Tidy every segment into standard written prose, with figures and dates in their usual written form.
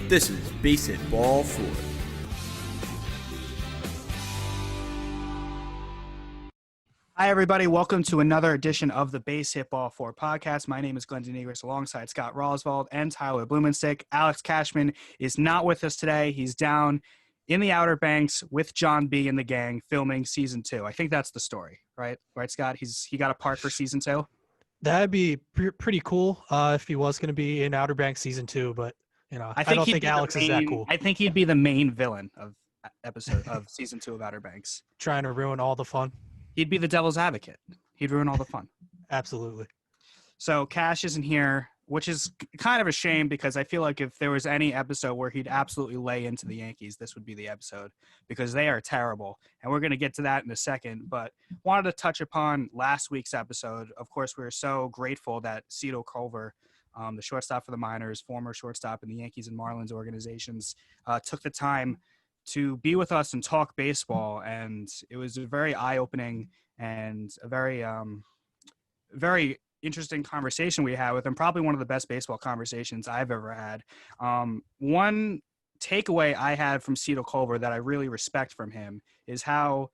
This is Base Hit Ball 4. Hi, everybody. Welcome to another edition of the BASEHITBALL4 podcast. My name is Glenn Denegris alongside Scott Roswald and Tyler Blumenstick. Alex Cashman is not with us today. He's down in the Outer Banks with John B. and the gang filming season 2. I think that's the story, right? Right, Scott? He got a part for season 2? That'd be pretty cool if he was going to be in Outer Banks season 2, but I don't think Alex is that cool. I think he'd be the main villain of season 2 of Outer Banks. Trying to ruin all the fun. He'd be the devil's advocate. He'd ruin all the fun. Absolutely. So Cash isn't here, which is kind of a shame because I feel like if there was any episode where he'd absolutely lay into the Yankees, this would be the episode because they are terrible. And we're going to get to that in a second, but wanted to touch upon last week's episode. Of course, we were so grateful that Cito, the shortstop for the Miners, former shortstop in the Yankees and Marlins organizations, took the time to be with us and talk baseball. And it was a very eye-opening and a very, very interesting conversation we had with him. Probably one of the best baseball conversations I've ever had. One takeaway I had from Cito that I really respect from him is how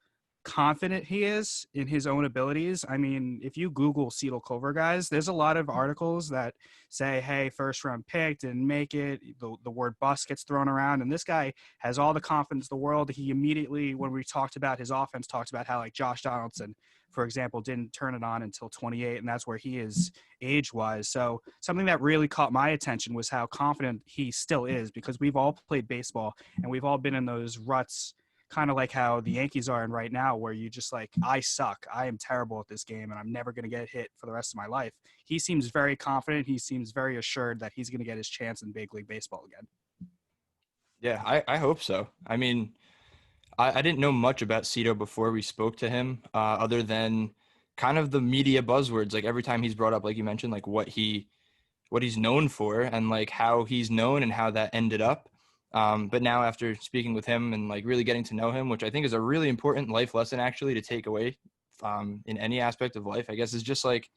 confident he is in his own abilities. I mean, if you Google Cito, guys, there's a lot of articles that say, hey, first round pick, didn't make it. The word bust gets thrown around. And this guy has all the confidence in the world. He immediately, when we talked about his offense, talked about how like Josh Donaldson, for example, didn't turn it on until 28, and that's where he is age-wise. So something that really caught my attention was how confident he still is, because we've all played baseball, and we've all been in those ruts, kind of like how the Yankees are in right now, where you just like, I suck. I am terrible at this game, and I'm never going to get hit for the rest of my life. He seems very confident. He seems very assured that he's going to get his chance in big league baseball again. Yeah, I hope so. I mean, I didn't know much about Cito before we spoke to him, other than kind of the media buzzwords. Like every time he's brought up, like you mentioned, like what he's known for and like how he's known and how that ended up. But now after speaking with him and like really getting to know him, which I think is a really important life lesson actually to take away in any aspect of life, I guess, is just like,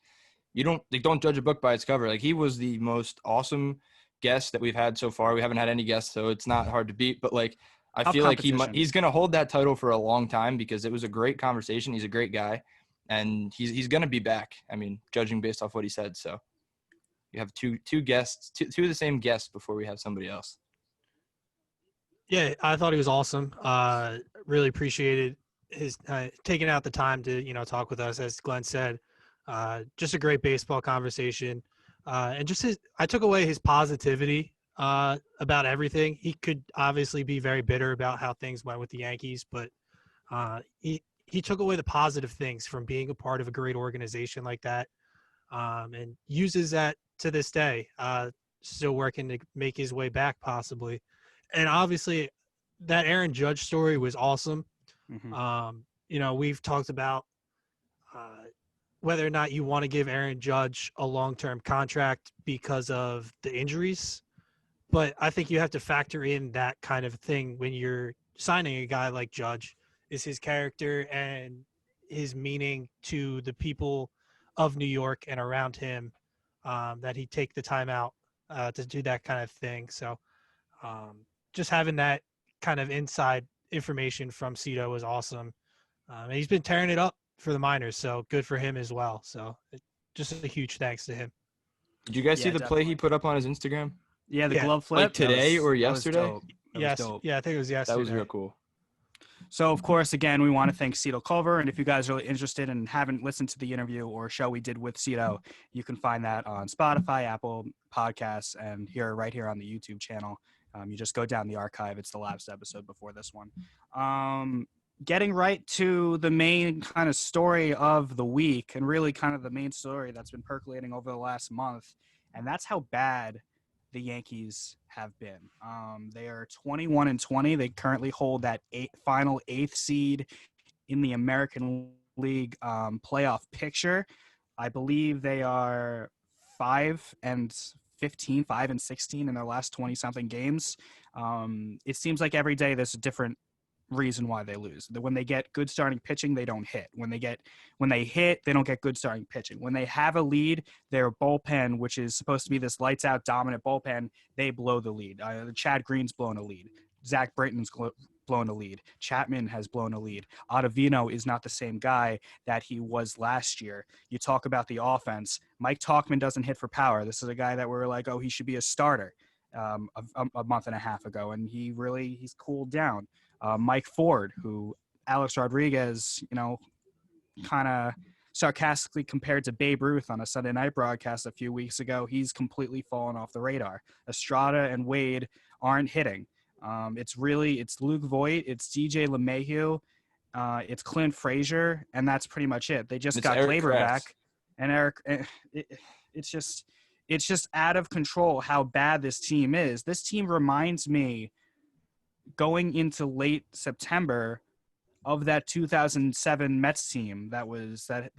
don't judge a book by its cover. Like he was the most awesome guest that we've had so far. We haven't had any guests, so it's not hard to beat, but like, I feel like he's going to hold that title for a long time because it was a great conversation. He's a great guy, and he's going to be back. I mean, judging based off what he said. So you have two guests, two of the same guests before we have somebody else. Yeah, I thought he was awesome. Really appreciated his taking out the time to talk with us. As Glenn said, just a great baseball conversation, and just I took away his positivity about everything. He could obviously be very bitter about how things went with the Yankees, but he took away the positive things from being a part of a great organization like that, and uses that to this day, still working to make his way back possibly. And obviously that Aaron Judge story was awesome. Mm-hmm. We've talked about whether or not you want to give Aaron Judge a long-term contract because of the injuries. But I think you have to factor in that kind of thing when you're signing a guy like Judge, is his character and his meaning to the people of New York and around him, that he take the time out to do that kind of thing. So just having that kind of inside information from Cito was awesome. And he's been tearing it up for the Miners, so good for him as well. So just a huge thanks to him. Did you guys see the definitely play he put up on his Instagram? Yeah, the glove flip. Like today or yesterday? Yes. Yeah, I think it was yesterday. That was real cool. So, of course, again, we want to thank Cito. And if you guys are really interested and haven't listened to the interview or show we did with Cito, you can find that on Spotify, Apple Podcasts, and right here on the YouTube channel. You just go down the archive. It's the last episode before this one. Getting right to the main kind of story of the week, and really kind of the main story that's been percolating over the last month, and that's how bad the Yankees have been. They are 21-20. They currently hold that final 8th seed in the American League playoff picture. I believe they are 5-15, 5-16 in their last 20-something games. It seems like every day there's a different reason why they lose. When they get good starting pitching, they don't hit. When they hit, they don't get good starting pitching. When they have a lead, their bullpen, which is supposed to be this lights out dominant bullpen, they blow the lead. Chad Green's blown a lead. Zach Britton's blown a lead. Chapman has blown a lead. Ottavino is not the same guy that he was last year. You talk about the offense. Mike Tauchman doesn't hit for power. This is a guy that we're like, oh, he should be a starter a month and a half ago, and he's cooled down. Mike Ford, who Alex Rodriguez, kind of sarcastically compared to Babe Ruth on a Sunday night broadcast a few weeks ago, he's completely fallen off the radar. Estrada and Wade aren't hitting. It's Luke Voit, it's DJ LeMahieu, it's Clint Frazier, and that's pretty much it. They just got Glaber back, and Eric. It's just out of control how bad this team is. This team reminds me, going into late September, of that 2007 Mets team that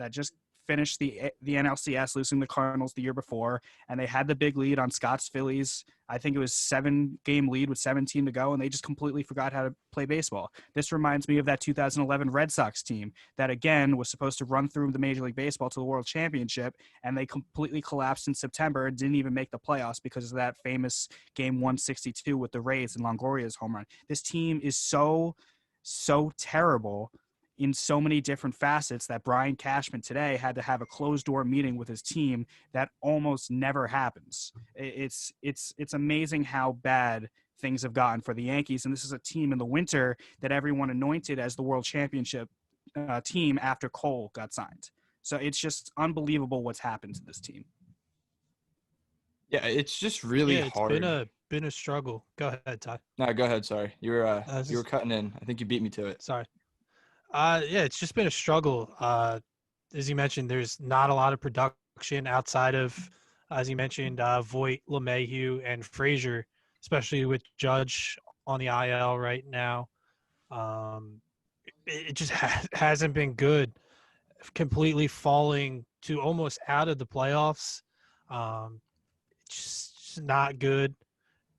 just finished the NLCS, losing the Cardinals the year before, and they had the big lead on Scott's Phillies. I think it was 7-game lead with 17 to go, and they just completely forgot how to play baseball. This reminds me of that 2011 Red Sox team that, again, was supposed to run through the Major League Baseball to the World Championship, and they completely collapsed in September and didn't even make the playoffs because of that famous Game 162 with the Rays and Longoria's home run. This team is so terrible in so many different facets that Brian Cashman today had to have a closed-door meeting with his team that almost never happens. It's amazing how bad things have gotten for the Yankees, and this is a team in the winter that everyone anointed as the World Championship team after Cole got signed. So it's just unbelievable what's happened to this team. Yeah, it's just really hard. It's been a struggle. Go ahead, Ty. No, go ahead. Sorry, you were cutting in. I think you beat me to it. Sorry. It's just been a struggle. As you mentioned, there's not a lot of production outside of, as you mentioned, Voit, LeMahieu, and Frazier, especially with Judge on the IL right now. It just hasn't been good. Completely falling to almost out of the playoffs. Just not good.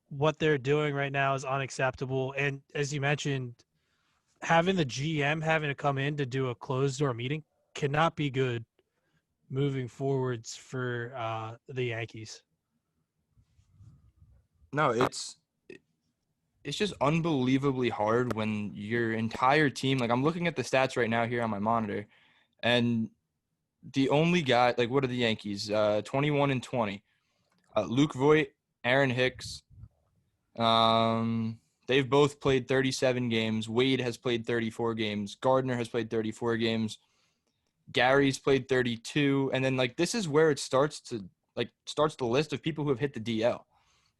What they're doing right now is unacceptable. And as you mentioned, having the GM having to come in to do a closed door meeting cannot be good moving forwards for the Yankees. No, it's just unbelievably hard when your entire team, like I'm looking at the stats right now here on my monitor, and the only guy, like what are the Yankees? 21-20. Luke Voit, Aaron Hicks, they've both played 37 games. Wade has played 34 games. Gardner has played 34 games. Gary's played 32. And then, this is where it starts the list of people who have hit the DL.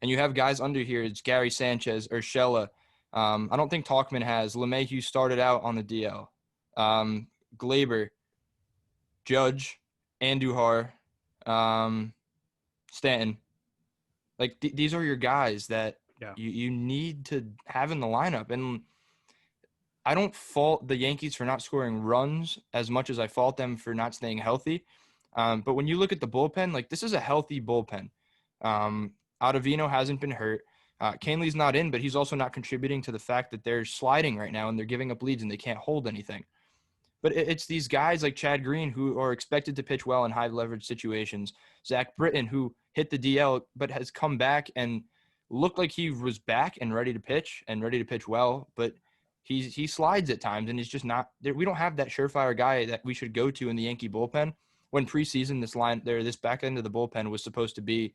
And you have guys under here. It's Gary Sanchez, Urshela. I don't think Tauchman has. LeMahieu started out on the DL. Glaber, Judge, Andujar, Stanton. These are your guys that you need to have in the lineup. And I don't fault the Yankees for not scoring runs as much as I fault them for not staying healthy. But when you look at the bullpen, this is a healthy bullpen. Ottavino hasn't been hurt. Canley's not in, but he's also not contributing to the fact that they're sliding right now and they're giving up leads and they can't hold anything. But it's these guys like Chad Green who are expected to pitch well in high leverage situations. Zach Britton, who hit the DL but has come back and looked like he was back and ready to pitch well, but he slides at times and he's just not – we don't have that surefire guy that we should go to in the Yankee bullpen when preseason this back end of the bullpen was supposed to be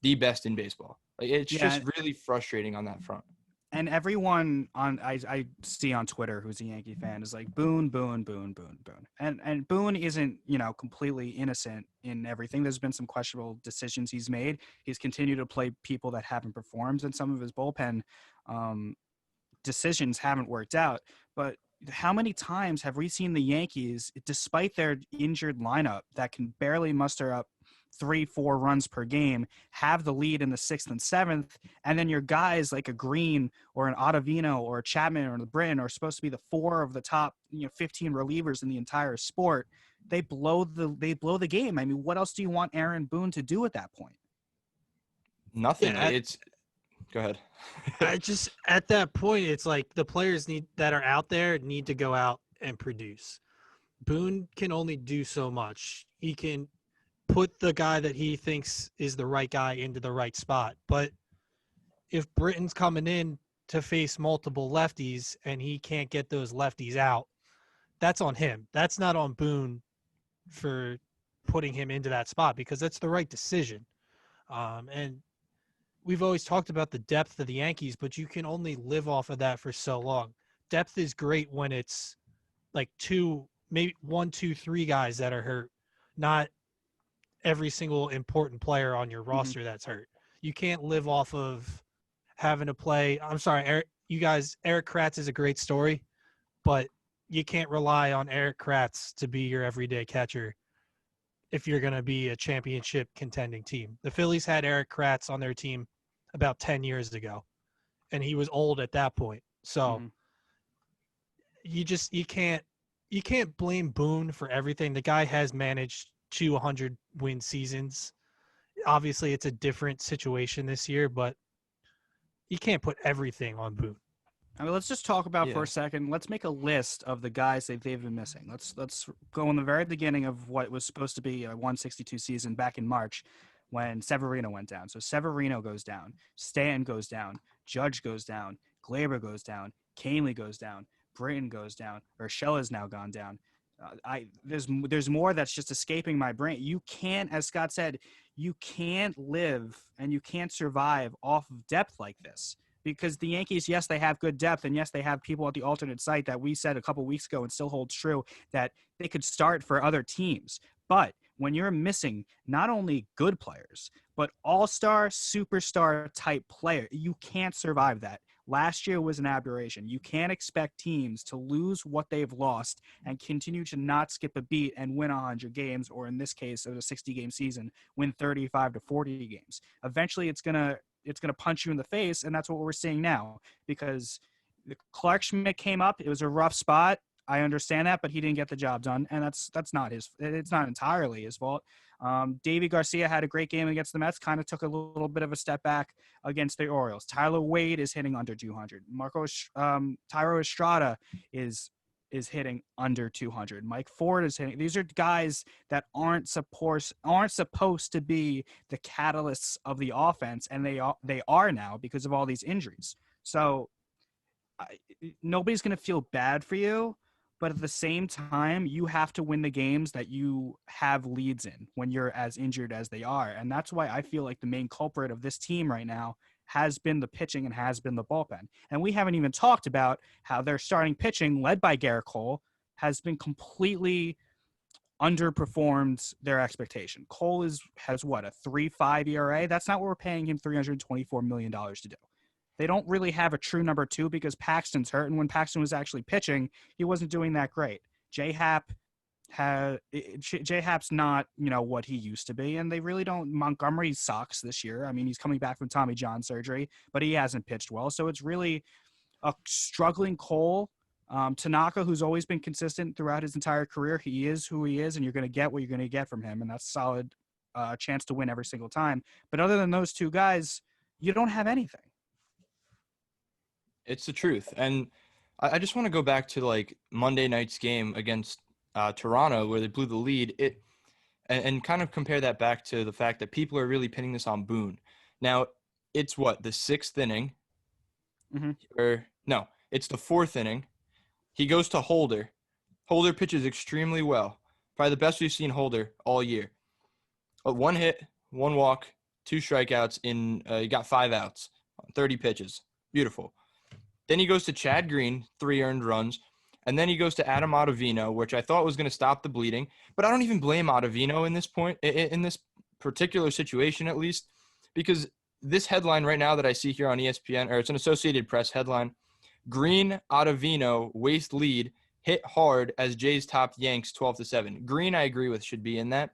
the best in baseball. It's just really frustrating on that front. And everyone I see on Twitter who's a Yankee fan is like, Boone, Boone, Boone, Boone, Boone. And Boone isn't, completely innocent in everything. There's been some questionable decisions he's made. He's continued to play people that haven't performed, and some of his bullpen decisions haven't worked out. But how many times have we seen the Yankees, despite their injured lineup that can barely muster up 3-4 runs per game, have the lead in the 6th and 7th, and then your guys like a Green or an Ottavino or a Chapman or the Britton are supposed to be the 4 of the top 15 relievers in the entire sport. They blow the game. I mean, what else do you want Aaron Boone to do at that point? Nothing. Go ahead. I just at that point, it's like the players that are out there need to go out and produce. Boone can only do so much. He can put the guy that he thinks is the right guy into the right spot. But if Britton's coming in to face multiple lefties and he can't get those lefties out, that's on him. That's not on Boone for putting him into that spot, because that's the right decision. And we've always talked about the depth of the Yankees, but you can only live off of that for so long. Depth is great when it's like maybe 1, 2, 3 guys that are hurt, not every single important player on your roster that's hurt. You can't live off of having to play. I'm sorry, Eric Kratz is a great story, but you can't rely on Eric Kratz to be your everyday catcher if you're going to be a championship contending team. The Phillies had Eric Kratz on their team about 10 years ago, and he was old at that point. So you can't blame Boone for everything. The guy has managed 200 win seasons. Obviously, it's a different situation this year, but you can't put everything on Boone. I mean, let's just talk about for a second. Let's make a list of the guys that they've been missing. Let's go in the very beginning of what was supposed to be a 162 season back in March when Severino went down. So Severino goes down, Stanton goes down, Judge goes down, Glaber goes down, Canely goes down, Britton goes down, Urshela's now gone down. There's more that's just escaping my brain. You can't, as Scott said, you can't live and you can't survive off of depth like this. Because the Yankees, yes, they have good depth, and yes, they have people at the alternate site that we said a couple weeks ago and still holds true that they could start for other teams. But when you're missing not only good players, but all-star, superstar type player, you can't survive that. Last year was an aberration. You can't expect teams to lose what they've lost and continue to not skip a beat and win 100 games, or in this case of a 60-game season, win 35 to 40 games. Eventually, it's gonna punch you in the face, and that's what we're seeing now. Because Clark Schmidt came up, it was a rough spot. I understand that, but he didn't get the job done, and that's not it's not entirely his fault. Davy Garcia had a great game against the Mets, kind of took a little bit of a step back against the Orioles. Tyler Wade is hitting under 200. Tyro Estrada is hitting under 200. Mike Ford is hitting. These are guys that aren't supposed to be the catalysts of the offense, and they are now because of all these injuries. So nobody's going to feel bad for you. But at the same time, you have to win the games that you have leads in when you're as injured as they are. And that's why I feel like the main culprit of this team right now has been the pitching and has been the bullpen. And we haven't even talked about how their starting pitching, led by Garrett Cole, has been completely underperformed their expectation. Cole has what, a 3.5 ERA? That's not what we're paying him $324 million to do. They don't really have a true number 2 because Paxton's hurt, and when Paxton was actually pitching, he wasn't doing that great. J-Hap's not, what he used to be, and they really don't. Montgomery sucks this year. I mean, he's coming back from Tommy John surgery, but he hasn't pitched well, so it's really a struggling Cole. Tanaka, who's always been consistent throughout his entire career, he is who he is, and you're going to get what you're going to get from him, and that's a solid chance to win every single time. But other than those two guys, you don't have anything. It's the truth. And I just want to go back to like Monday night's game against Toronto where they blew the lead and kind of compare that back to the fact that people are really pinning this on Boone. Now, it's what, the 6th inning? Or no, it's the 4th inning. He goes to Holder. Holder pitches extremely well. Probably the best we've seen Holder all year. 1 hit, 1 walk, 2 strikeouts he got 5 outs, 30 pitches. Beautiful. Then he goes to Chad Green, 3 earned runs. And then he goes to Adam Ottavino, which I thought was going to stop the bleeding. But I don't even blame Ottavino in this particular situation, at least, because this headline right now that I see here on ESPN, or it's an Associated Press headline, Green, Ottavino, waste lead, hit hard as Jays topped Yanks 12-7. Green, I agree with, should be in that.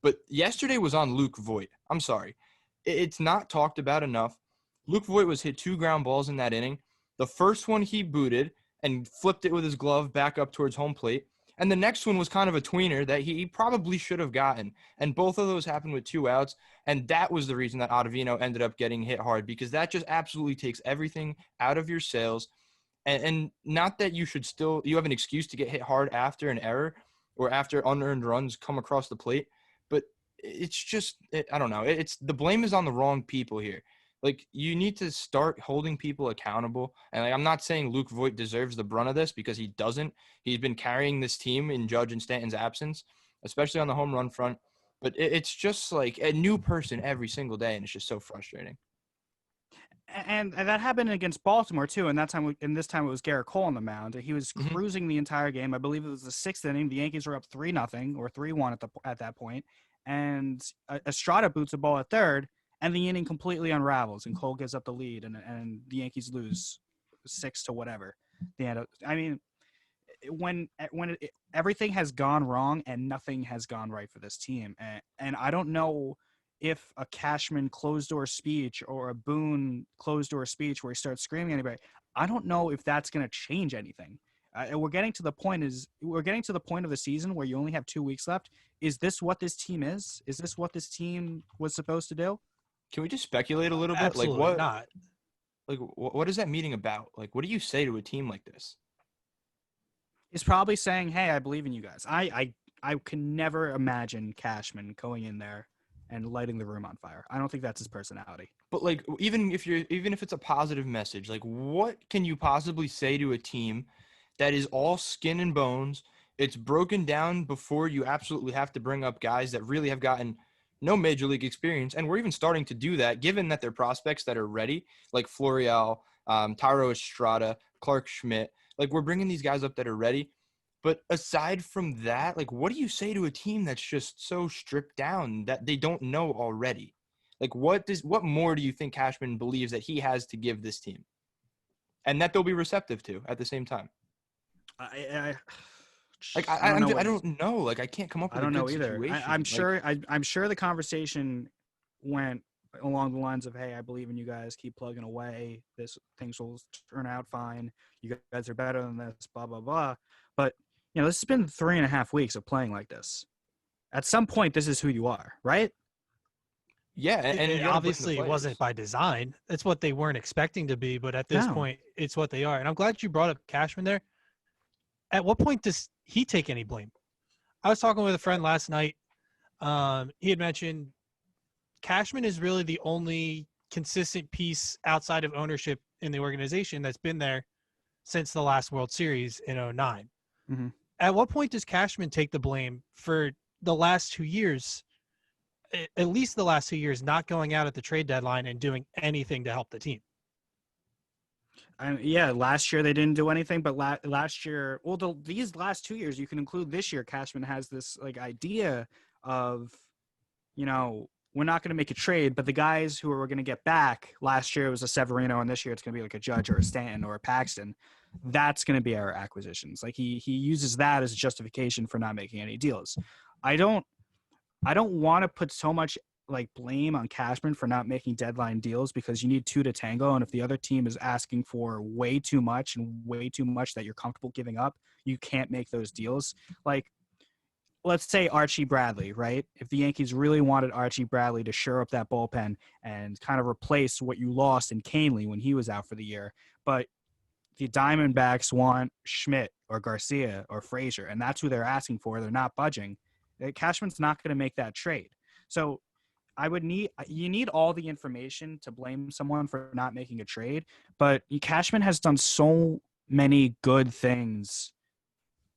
But yesterday was on Luke Voit. I'm sorry. It's not talked about enough. Luke Voit was hit 2 ground balls in that inning. The first one he booted and flipped it with his glove back up towards home plate. And the next one was kind of a tweener that he probably should have gotten. And both of those happened with 2 outs. And that was the reason that Ottavino ended up getting hit hard, because that just absolutely takes everything out of your sails. And not that you have an excuse to get hit hard after an error or after unearned runs come across the plate. But it's just, I don't know. It's the blame is on the wrong people here. Like, you need to start holding people accountable. And I'm not saying Luke Voit deserves the brunt of this, because he doesn't. He's been carrying this team in Judge and Stanton's absence, especially on the home run front. But it's just like a new person every single day, and it's just so frustrating. And that happened against Baltimore too. And this time it was Garrett Cole on the mound. He was cruising the entire game. I believe it was the 6th inning. The Yankees were up 3-0 or 3-1 at that point. And Estrada boots a ball at third, and the inning completely unravels, and Cole gives up the lead, and the Yankees lose 6 to whatever. I mean, when everything has gone wrong and nothing has gone right for this team, and I don't know if a Cashman closed-door speech or a Boone closed-door speech where he starts screaming at anybody, I don't know if that's going to change anything. And we're getting to the point of the season where you only have 2 weeks left. Is this what this team is? Is this what this team was supposed to do? Can we just speculate a little bit? Absolutely like not. Like, what is that meeting about? Like, what do you say to a team like this? He's probably saying, "Hey, I believe in you guys." I can never imagine Cashman going in there and lighting the room on fire. I don't think that's his personality. But like, even if it's a positive message, like, what can you possibly say to a team that is all skin and bones? It's broken down before you absolutely have to bring up guys that really have gotten no major league experience. And we're even starting to do that, given that they're prospects that are ready, like Florial, Thairo Estrada, Clark Schmidt. Like, we're bringing these guys up that are ready. But aside from that, like, what do you say to a team that's just so stripped down that they don't know already? Like, what more do you think Cashman believes that he has to give this team, and that they'll be receptive to at the same time? I don't know. Like, I can't come up with I don't a know good either. situation. I'm sure the conversation went along the lines of, "Hey, I believe in you guys. Keep plugging away. Things will turn out fine. You guys are better than this. Blah blah blah." But this has been 3.5 weeks of playing like this. At some point, this is who you are, right? Yeah, and you gotta blame the Obviously it players. wasn't by design. That's what they weren't expecting to be, but at this No. point, it's what they are. And I'm glad you brought up Cashman there. At what point does he take any blame? I was talking with a friend last night. He had mentioned Cashman is really the only consistent piece outside of ownership in the organization that's been there since the last World Series in 2009. Mhm. At what point does Cashman take the blame for the last 2 years, at least the last 2 years, not going out at the trade deadline and doing anything to help the team? Last year they didn't do anything, but last year, these last 2 years, you can include this year, Cashman has this like idea of, we're not going to make a trade, but the guys who we're going to get back last year was a Severino, and this year it's going to be like a Judge or a Stanton or a Paxton. That's going to be our acquisitions. Like he uses that as a justification for not making any deals. I don't want to put so much like blame on Cashman for not making deadline deals, because you need two to tango. And if the other team is asking for way too much that you're comfortable giving up, you can't make those deals. Like, let's say Archie Bradley, right? If the Yankees really wanted Archie Bradley to shore up that bullpen and kind of replace what you lost in Canely when he was out for the year, but the Diamondbacks want Schmidt or Garcia or Frazier, and that's who they're asking for, they're not budging, Cashman's not going to make that trade. So you need all the information to blame someone for not making a trade, but Cashman has done so many good things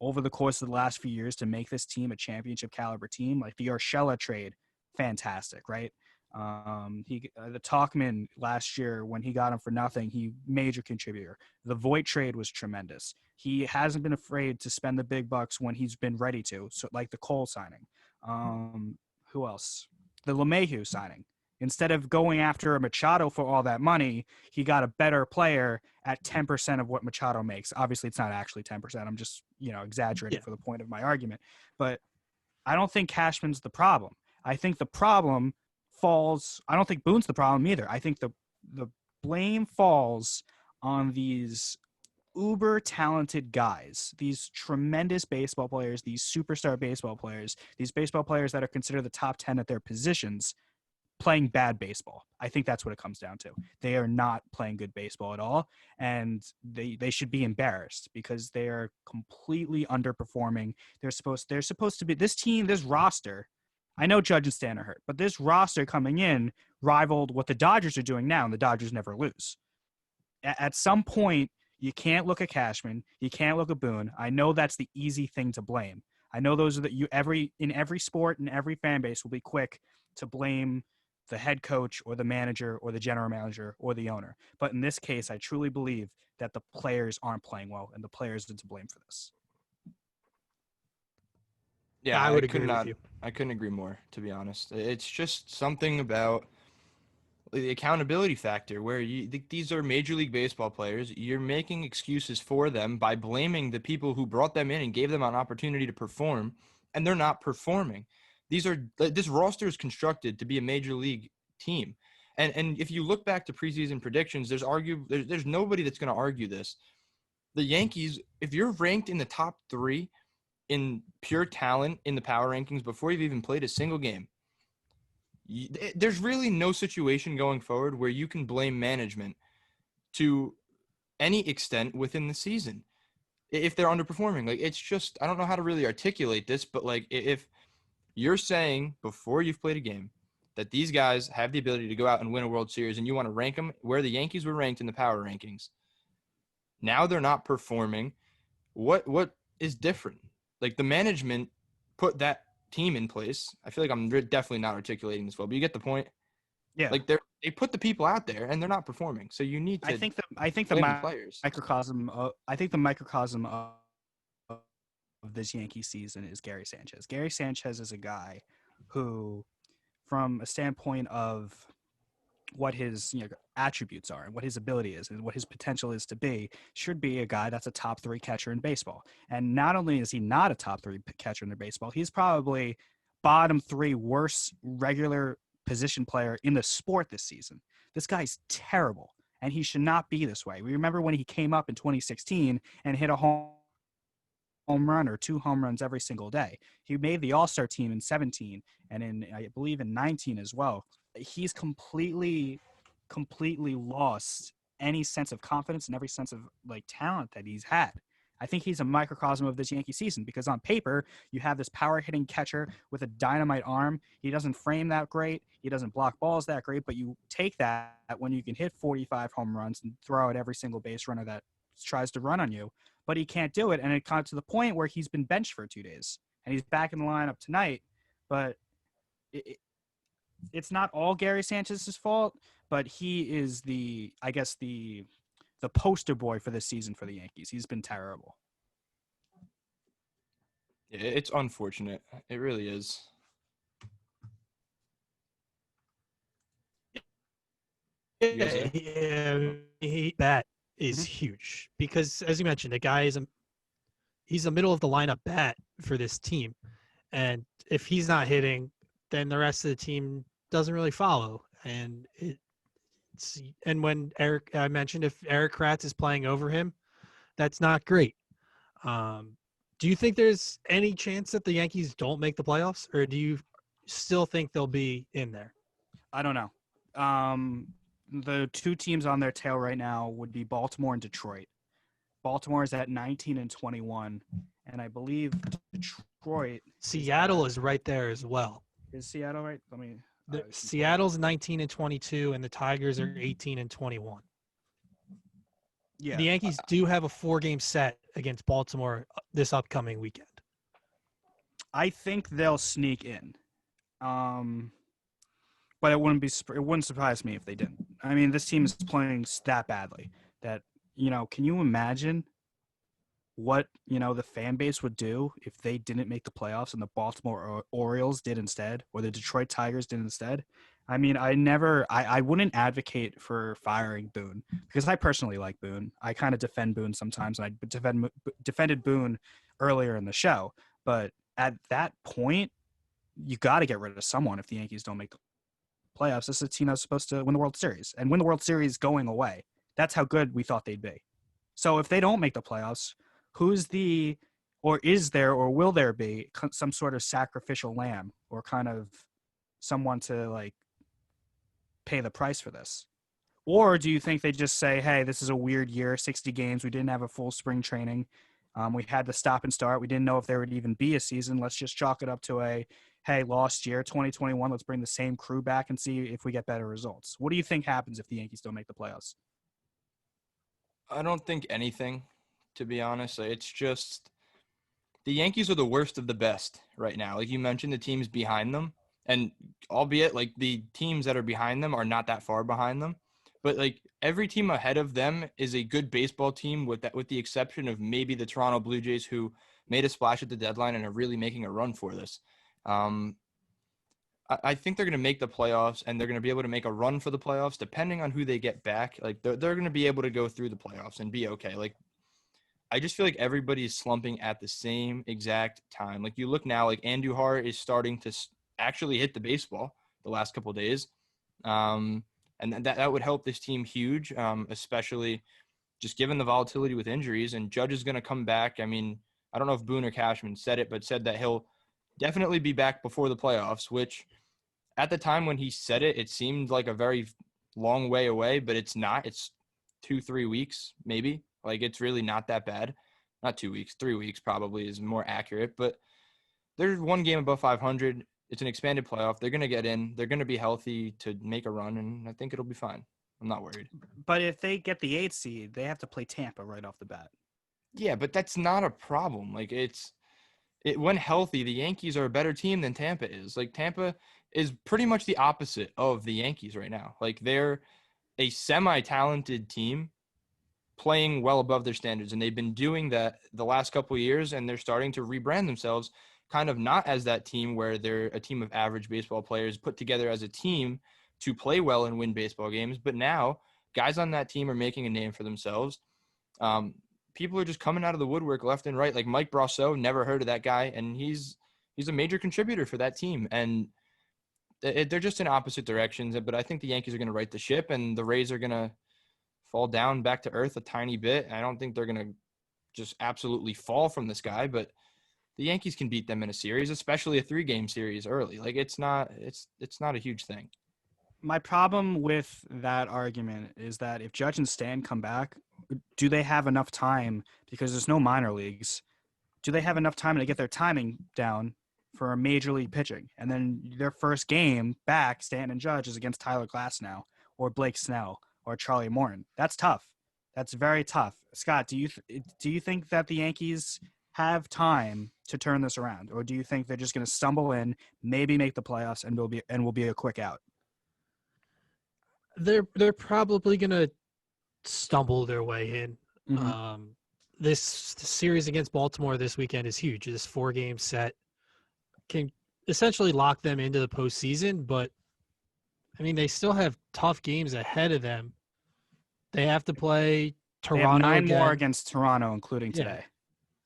over the course of the last few years to make this team a championship caliber team. Like the Urshela trade, fantastic, right? The Talkman last year, when he got him for nothing, he major contributor. The Voit trade was tremendous. He hasn't been afraid to spend the big bucks when he's been ready to. So like the Cole signing. Who else? The LeMahieu signing. Instead of going after a Machado for all that money, he got a better player at 10% of what Machado makes. Obviously, it's not actually 10%. I'm just, exaggerating for the point of my argument. But I don't think Cashman's the problem. I think the problem falls – I don't think Boone's the problem either. I think the blame falls on these uber talented guys, these tremendous baseball players, these superstar baseball players, these baseball players that are considered the top 10 at their positions, playing bad baseball. I think that's what it comes down to. They are not playing good baseball at all, and they should be embarrassed because they are completely underperforming. They're supposed to be this team, this roster. I know Judge and Stan are hurt, but this roster coming in rivaled what the Dodgers are doing now, and the Dodgers never lose. At some point, you can't look at Cashman, you can't look at Boone. I know that's the easy thing to blame. I know those are in every sport and every fan base will be quick to blame the head coach or the manager or the general manager or the owner. But in this case, I truly believe that the players aren't playing well and the players are to blame for this. Yeah, I would agree with you. I couldn't agree more, to be honest. It's just something about the accountability factor where these are Major League Baseball players. You're making excuses for them by blaming the people who brought them in and gave them an opportunity to perform, and they're not performing. This roster is constructed to be a Major League team. And if you look back to preseason predictions, there's nobody that's going to argue this. The Yankees, if you're ranked in the top 3 in pure talent in the power rankings before you've even played a single game, there's really no situation going forward where you can blame management to any extent within the season if they're underperforming. Like, it's just, I don't know how to really articulate this, but like, if you're saying before you've played a game that these guys have the ability to go out and win a World Series and you want to rank them where the Yankees were ranked in the power rankings, now they're not performing. What is different? Like, the management put that team in place. I feel like I'm definitely not articulating this well, but you get the point. Yeah. Like, they put the people out there and they're not performing. So you need to I think the blame the players. microcosm of this Yankee season is Gary Sanchez. Gary Sanchez is a guy who, from a standpoint of what his attributes are and what his ability is and what his potential is to be, should be a guy that's a top 3 catcher in baseball. And not only is he not a top 3 catcher in the baseball, he's probably bottom 3 worst regular position player in the sport this season. This guy's terrible, and he should not be this way. We remember when he came up in 2016 and hit a home run or 2 home runs every single day. He made the All-Star team in 17 and I believe in 19 as well. He's completely lost any sense of confidence and every sense of talent that he's had. I think he's a microcosm of this Yankee season because on paper, you have this power hitting catcher with a dynamite arm. He doesn't frame that great. He doesn't block balls that great, but you take that when you can hit 45 home runs and throw out every single base runner that tries to run on you, but he can't do it. And it got to the point where he's been benched for 2 days and he's back in the lineup tonight, but it's not all Gary Sanchez's fault, but he is the poster boy for this season for the Yankees. He's been terrible. It's unfortunate. It really is. Yeah, that is huge because, as you mentioned, the guy he's a middle of the lineup bat for this team, and if he's not hitting, then the rest of the team doesn't really follow. And when I mentioned if Eric Kratz is playing over him, that's not great. Do you think there's any chance that the Yankees don't make the playoffs, or do you still think they'll be in there? I don't know. The 2 teams on their tail right now would be Baltimore and Detroit. Baltimore is at 19-21, and I believe Detroit. Seattle is right there as well. Is Seattle right? Let me. Seattle's 19-22, and the Tigers are 18-21. Yeah, the Yankees do have a 4-game set against Baltimore this upcoming weekend. I think they'll sneak in, but it wouldn't surprise me if they didn't. I mean, this team is playing that badly that can you imagine what the fan base would do if they didn't make the playoffs and the Baltimore Orioles did instead, or the Detroit Tigers did instead? I mean, I wouldn't advocate for firing Boone because I personally like Boone. I kind of defend Boone sometimes, and I defended Boone earlier in the show. But at that point, you got to get rid of someone if the Yankees don't make the playoffs. This is a team that's supposed to win the World Series and win the World Series going away. That's how good we thought they'd be. So if they don't make the playoffs, is there or will there be some sort of sacrificial lamb or kind of someone to like pay the price for this? Or do you think they just say, hey, this is a weird year, 60 games. We didn't have a full spring training. We had to stop and start. We didn't know if there would even be a season. Let's just chalk it up to hey, lost year, 2021. Let's bring the same crew back and see if we get better results. What do you think happens if the Yankees don't make the playoffs? I don't think anything, to be honest. It's just the Yankees are the worst of the best right now. Like you mentioned, the teams behind them, and albeit like the teams that are behind them are not that far behind them. But like every team ahead of them is a good baseball team with the exception of maybe the Toronto Blue Jays, who made a splash at the deadline and are really making a run for this. I think they're going to make the playoffs, and they're going to be able to make a run for the playoffs depending on who they get back. Like they're going to be able to go through the playoffs and be okay. Like I just feel like everybody is slumping at the same exact time. Like you look now, like Andujar is starting to actually hit the baseball the last couple of days. And that would help this team huge, especially just given the volatility with injuries. And Judge is going to come back. I mean, I don't know if Boone or Cashman said it, but said that he'll definitely be back before the playoffs, which at the time when he said it, it seemed like a very long way away, but it's not. It's 2-3 weeks, maybe. Like, it's really not that bad. Not 2 weeks, 3 weeks probably is more accurate. But there's one game above 500. It's an expanded playoff. They're going to get in. They're going to be healthy to make a run, and I think it'll be fine. I'm not worried. But if they get the 8th seed, they have to play Tampa right off the bat. Yeah, but that's not a problem. Like, when healthy, the Yankees are a better team than Tampa is. Like, Tampa is pretty much the opposite of the Yankees right now. Like, they're a semi-talented team playing well above their standards, and they've been doing that the last couple of years, and they're starting to rebrand themselves kind of not as that team where they're a team of average baseball players put together as a team to play well and win baseball games. But now guys on that team are making a name for themselves. People are just coming out of the woodwork left and right. Like Mike Brosseau, never heard of that guy. And he's a major contributor for that team. And they're just in opposite directions. But I think the Yankees are going to right the ship, and the Rays are going to fall down back to earth a tiny bit. I don't think they're going to just absolutely fall from the sky, but the Yankees can beat them in a series, especially a 3-game series early. Like it's not a huge thing. My problem with that argument is that if Judge and Stan come back, do they have enough time, because there's no minor leagues, do they have enough time to get their timing down for a major league pitching? And then their first game back, Stan and Judge, is against Tyler Glasnow or Blake Snell or Charlie Morton. That's tough. That's very tough. Scott, do you think that the Yankees have time to turn this around, or do you think they're just going to stumble in, maybe make the playoffs, and will be a quick out? They're probably going to stumble their way in. Mm-hmm. This series against Baltimore this weekend is huge. This 4-game set can essentially lock them into the postseason, but I mean, they still have tough games ahead of them. They have to play Toronto. They have 9 again. more against Toronto, including today.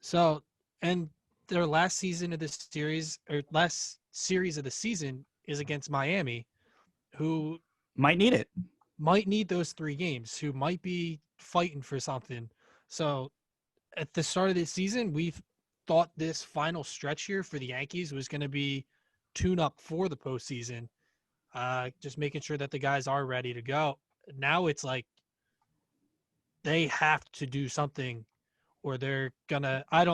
So, and their last season of this series, or last series of the season, is against Miami, who might need it. Might need those 3 games, who might be fighting for something. So, at the start of the season, we thought this final stretch here for the Yankees was going to be tune-up for the postseason, just making sure that the guys are ready to go. Now it's like they have to do something, or they're gonna. I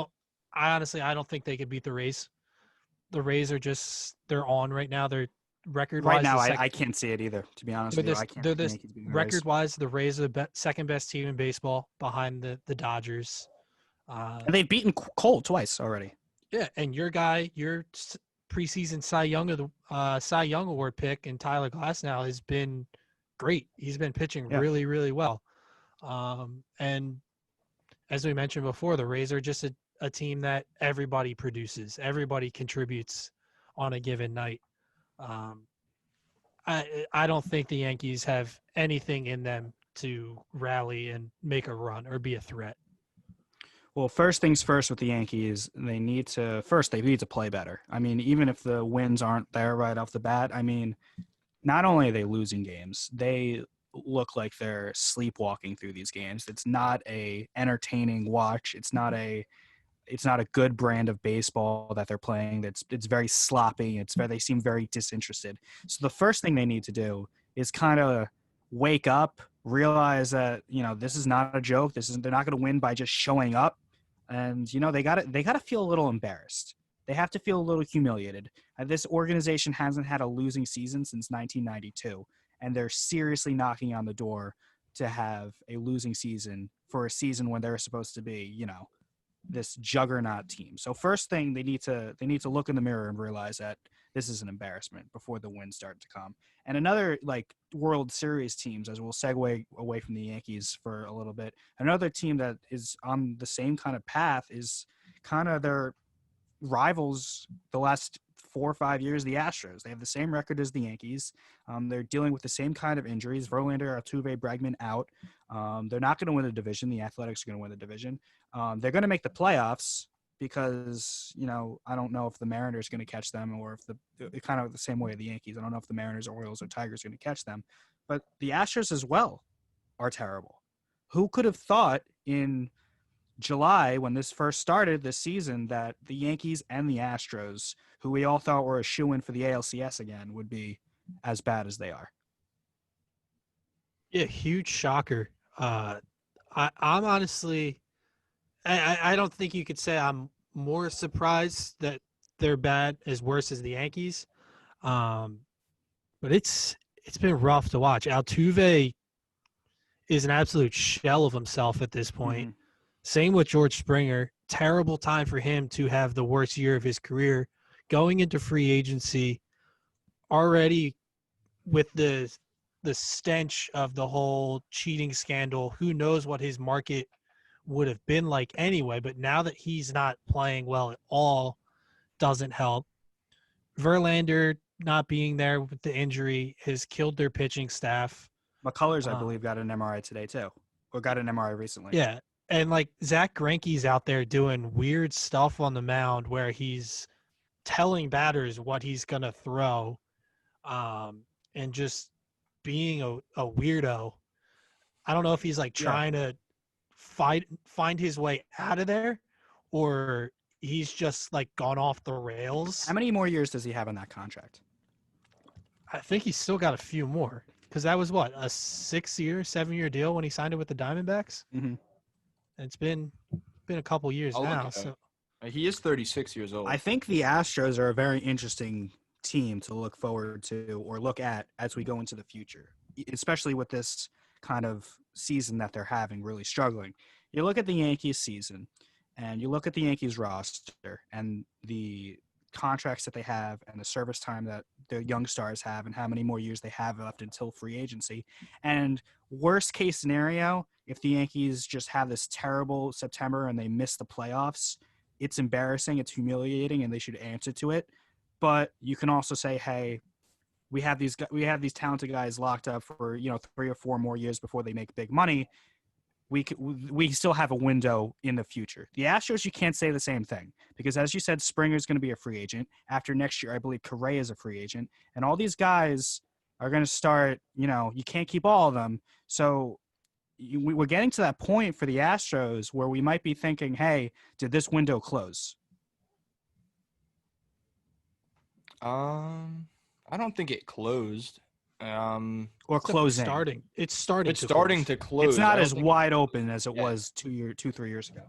honestly don't think they could beat the Rays. The Rays are they're on right now. They're record-wise. Right now, I can't see it either, to be honest with you. I can't see the Yankees beating the Rays. Record-wise, the Rays are the second-best team in baseball behind the Dodgers. And they've beaten Cole twice already. Yeah, and your preseason Cy Young Award pick, and Tyler Glasnow has been great. He's been pitching really, really well. And as we mentioned before, the Rays are just a team that everybody produces. Everybody contributes on a given night. I don't think the Yankees have anything in them to rally and make a run or be a threat. Well, first things first with the Yankees, they need to play better. I mean, even if the wins aren't there right off the bat, I mean, not only are they losing games, they look like they're sleepwalking through these games. It's not a entertaining watch. It's not a good brand of baseball that they're playing. It's very sloppy. They seem very disinterested. So the first thing they need to do is kind of wake up, realize that, this is not a joke. They're not going to win by just showing up. And, they got to feel a little embarrassed. They have to feel a little humiliated. This organization hasn't had a losing season since 1992, and they're seriously knocking on the door to have a losing season for a season when they're supposed to be, this juggernaut team. So first thing, they need to look in the mirror and realize that this is an embarrassment before the wins start to come. And another, like, World Series teams, as we'll segue away from the Yankees for a little bit, another team that is on the same kind of path is kind of their rivals the last 4 or 5 years, the Astros. They have the same record as the Yankees. They're dealing with the same kind of injuries. Verlander, Altuve, Bregman out. They're not going to win the division. The Athletics are going to win the division. They're going to make the playoffs because, I don't know if the Mariners are going to catch them, or if kind of the same way the Yankees. I don't know if the Mariners, Orioles, or Tigers are going to catch them. But the Astros as well are terrible. Who could have thought in July, when this first started this season, that the Yankees and the Astros, who we all thought were a shoo-in for the ALCS again, would be as bad as they are? Yeah, huge shocker. I'm honestly, I don't think you could say I'm more surprised that they're bad as worse as the Yankees. But it's been rough to watch. Altuve is an absolute shell of himself at this point. Mm-hmm. Same with George Springer. Terrible time for him to have the worst year of his career. Going into free agency already with the stench of the whole cheating scandal, who knows what his market would have been like anyway. But now that he's not playing well at all, doesn't help. Verlander not being there with the injury has killed their pitching staff. McCullers, I believe, got an MRI today too, or got an MRI recently. Yeah. And like Zach Greinke's out there doing weird stuff on the mound where he's telling batters what he's going to throw, and just being a weirdo. I don't know if he's like trying to find his way out of there, or he's just like gone off the rails. How many more years does he have on that contract? I think he's still got a few more, because that was what, a 7-year deal when he signed it with the Diamondbacks. Mm-hmm. It's been a couple years now. So he is 36 years old. I think the Astros are a very interesting team to look forward to or look at as we go into the future, especially with this kind of season that they're having, really struggling. You look at the Yankees season, and you look at the Yankees roster and the contracts that they have and the service time that the young stars have and how many more years they have left until free agency. And worst case scenario, if the Yankees just have this terrible September and they miss the playoffs, it's embarrassing, it's humiliating, and they should answer to it. But you can also say, hey, we have these talented guys locked up for 3 or 4 more years before they make big money. We still have a window in the future. The Astros, you can't say the same thing, because as you said, Springer's going to be a free agent. After next year, I believe Correa is a free agent. And all these guys are going to start, you can't keep all of them. So we're getting to that point for the Astros where we might be thinking, hey, did this window close? I don't think it closed. Or closing. It's starting to close. It's not as wide open as it was 3 years ago.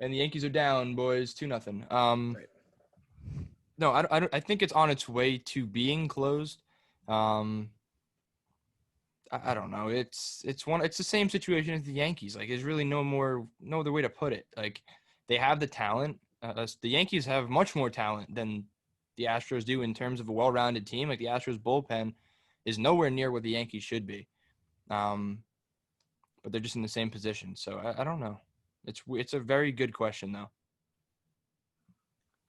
And the Yankees are down, boys, 2-0. Right. No, I think it's on its way to being closed. I don't know. It's the same situation as the Yankees. Like, there's really no other way to put it. Like, they have the talent. The Yankees have much more talent than the Astros do in terms of a well-rounded team. Like, the Astros bullpen is nowhere near what the Yankees should be. But they're just in the same position. So I don't know. It's a very good question, though.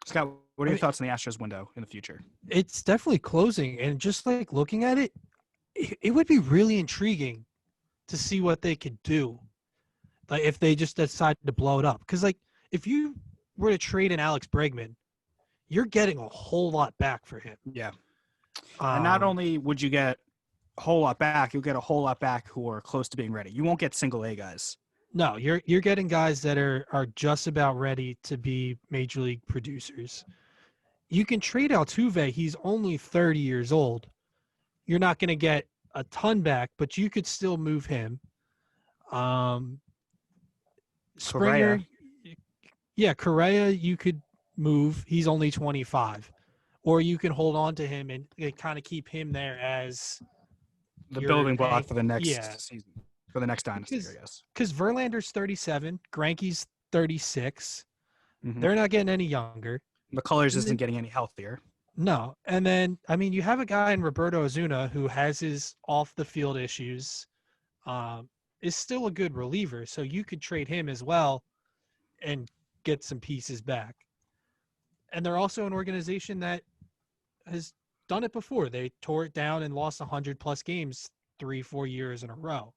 Scott, what are your thoughts on the Astros window in the future? It's definitely closing, and just like looking at it, it would be really intriguing to see what they could do, like if they just decide to blow it up. Because like if you were to trade in Alex Bregman, you're getting a whole lot back for him. Yeah. And not only would you get a whole lot back. You'll get a whole lot back who are close to being ready. You won't get single A guys. No, you're getting guys that are just about ready to be major league producers. You can trade Altuve. He's only 30 years old. You're not going to get a ton back, but you could still move him. Springer, Correa, you could move. He's only 25. Or you can hold on to him and kind of keep him there as The your building block for the next yeah. season, for the next dynasty, I guess. Because Verlander's 37, Greinke's 36. Mhm. They're not getting any younger. McCullers isn't getting any healthier. No. And then, I mean, you have a guy in Roberto Ozuna who has his off-the-field issues, is still a good reliever. So you could trade him as well and get some pieces back. And they're also an organization that has done it before. They tore it down and lost 100-plus games 3-4 years in a row.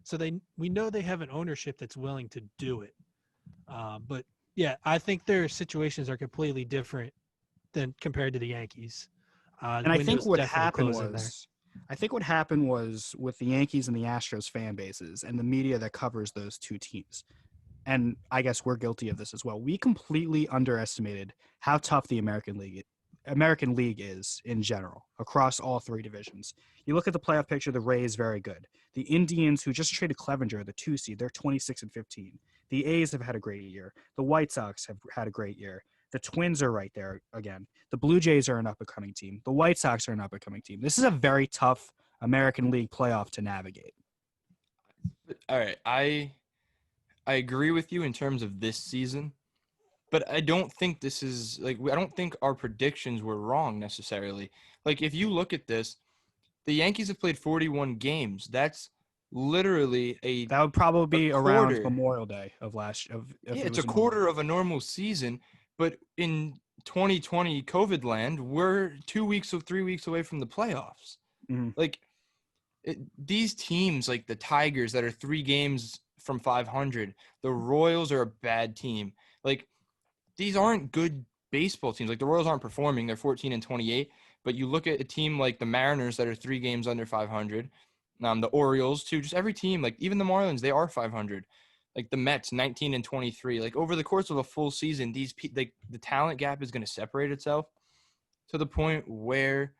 So we know they have an ownership that's willing to do it. But, yeah, I think their situations are completely different than compared to the Yankees. And I think what happened was with the Yankees and the Astros fan bases and the media that covers those two teams. And I guess we're guilty of this as well. We completely underestimated how tough the American League is in general across all three divisions. You look at the playoff picture, the Rays very good. The Indians, who just traded Clevenger, the 2 seed, they're 26-15. The A's have had a great year. The White Sox have had a great year. The Twins are right there again. The Blue Jays are an up-and-coming team. The White Sox are an up-and-coming team. This is a very tough American League playoff to navigate. All right, I agree with you in terms of this season, but I don't think this is I don't think our predictions were wrong necessarily. Like, if you look at this, the Yankees have played 41 games. That's literally that would probably be around quarter. Memorial Day of last. It's a quarter of a normal season, but in 2020 COVID land, we're 2 weeks or 3 weeks away from the playoffs. Mm-hmm. These teams, like the Tigers, that are 3 games from 500, the Royals are a bad team. These aren't good baseball teams. The Royals aren't performing. They're 14-28. But you look at a team like the Mariners that are 3 games under 500, the Orioles too. Just every team, even the Marlins, they are 500. The Mets, 19-23. Over the course of a full season, the talent gap is going to separate itself to the point where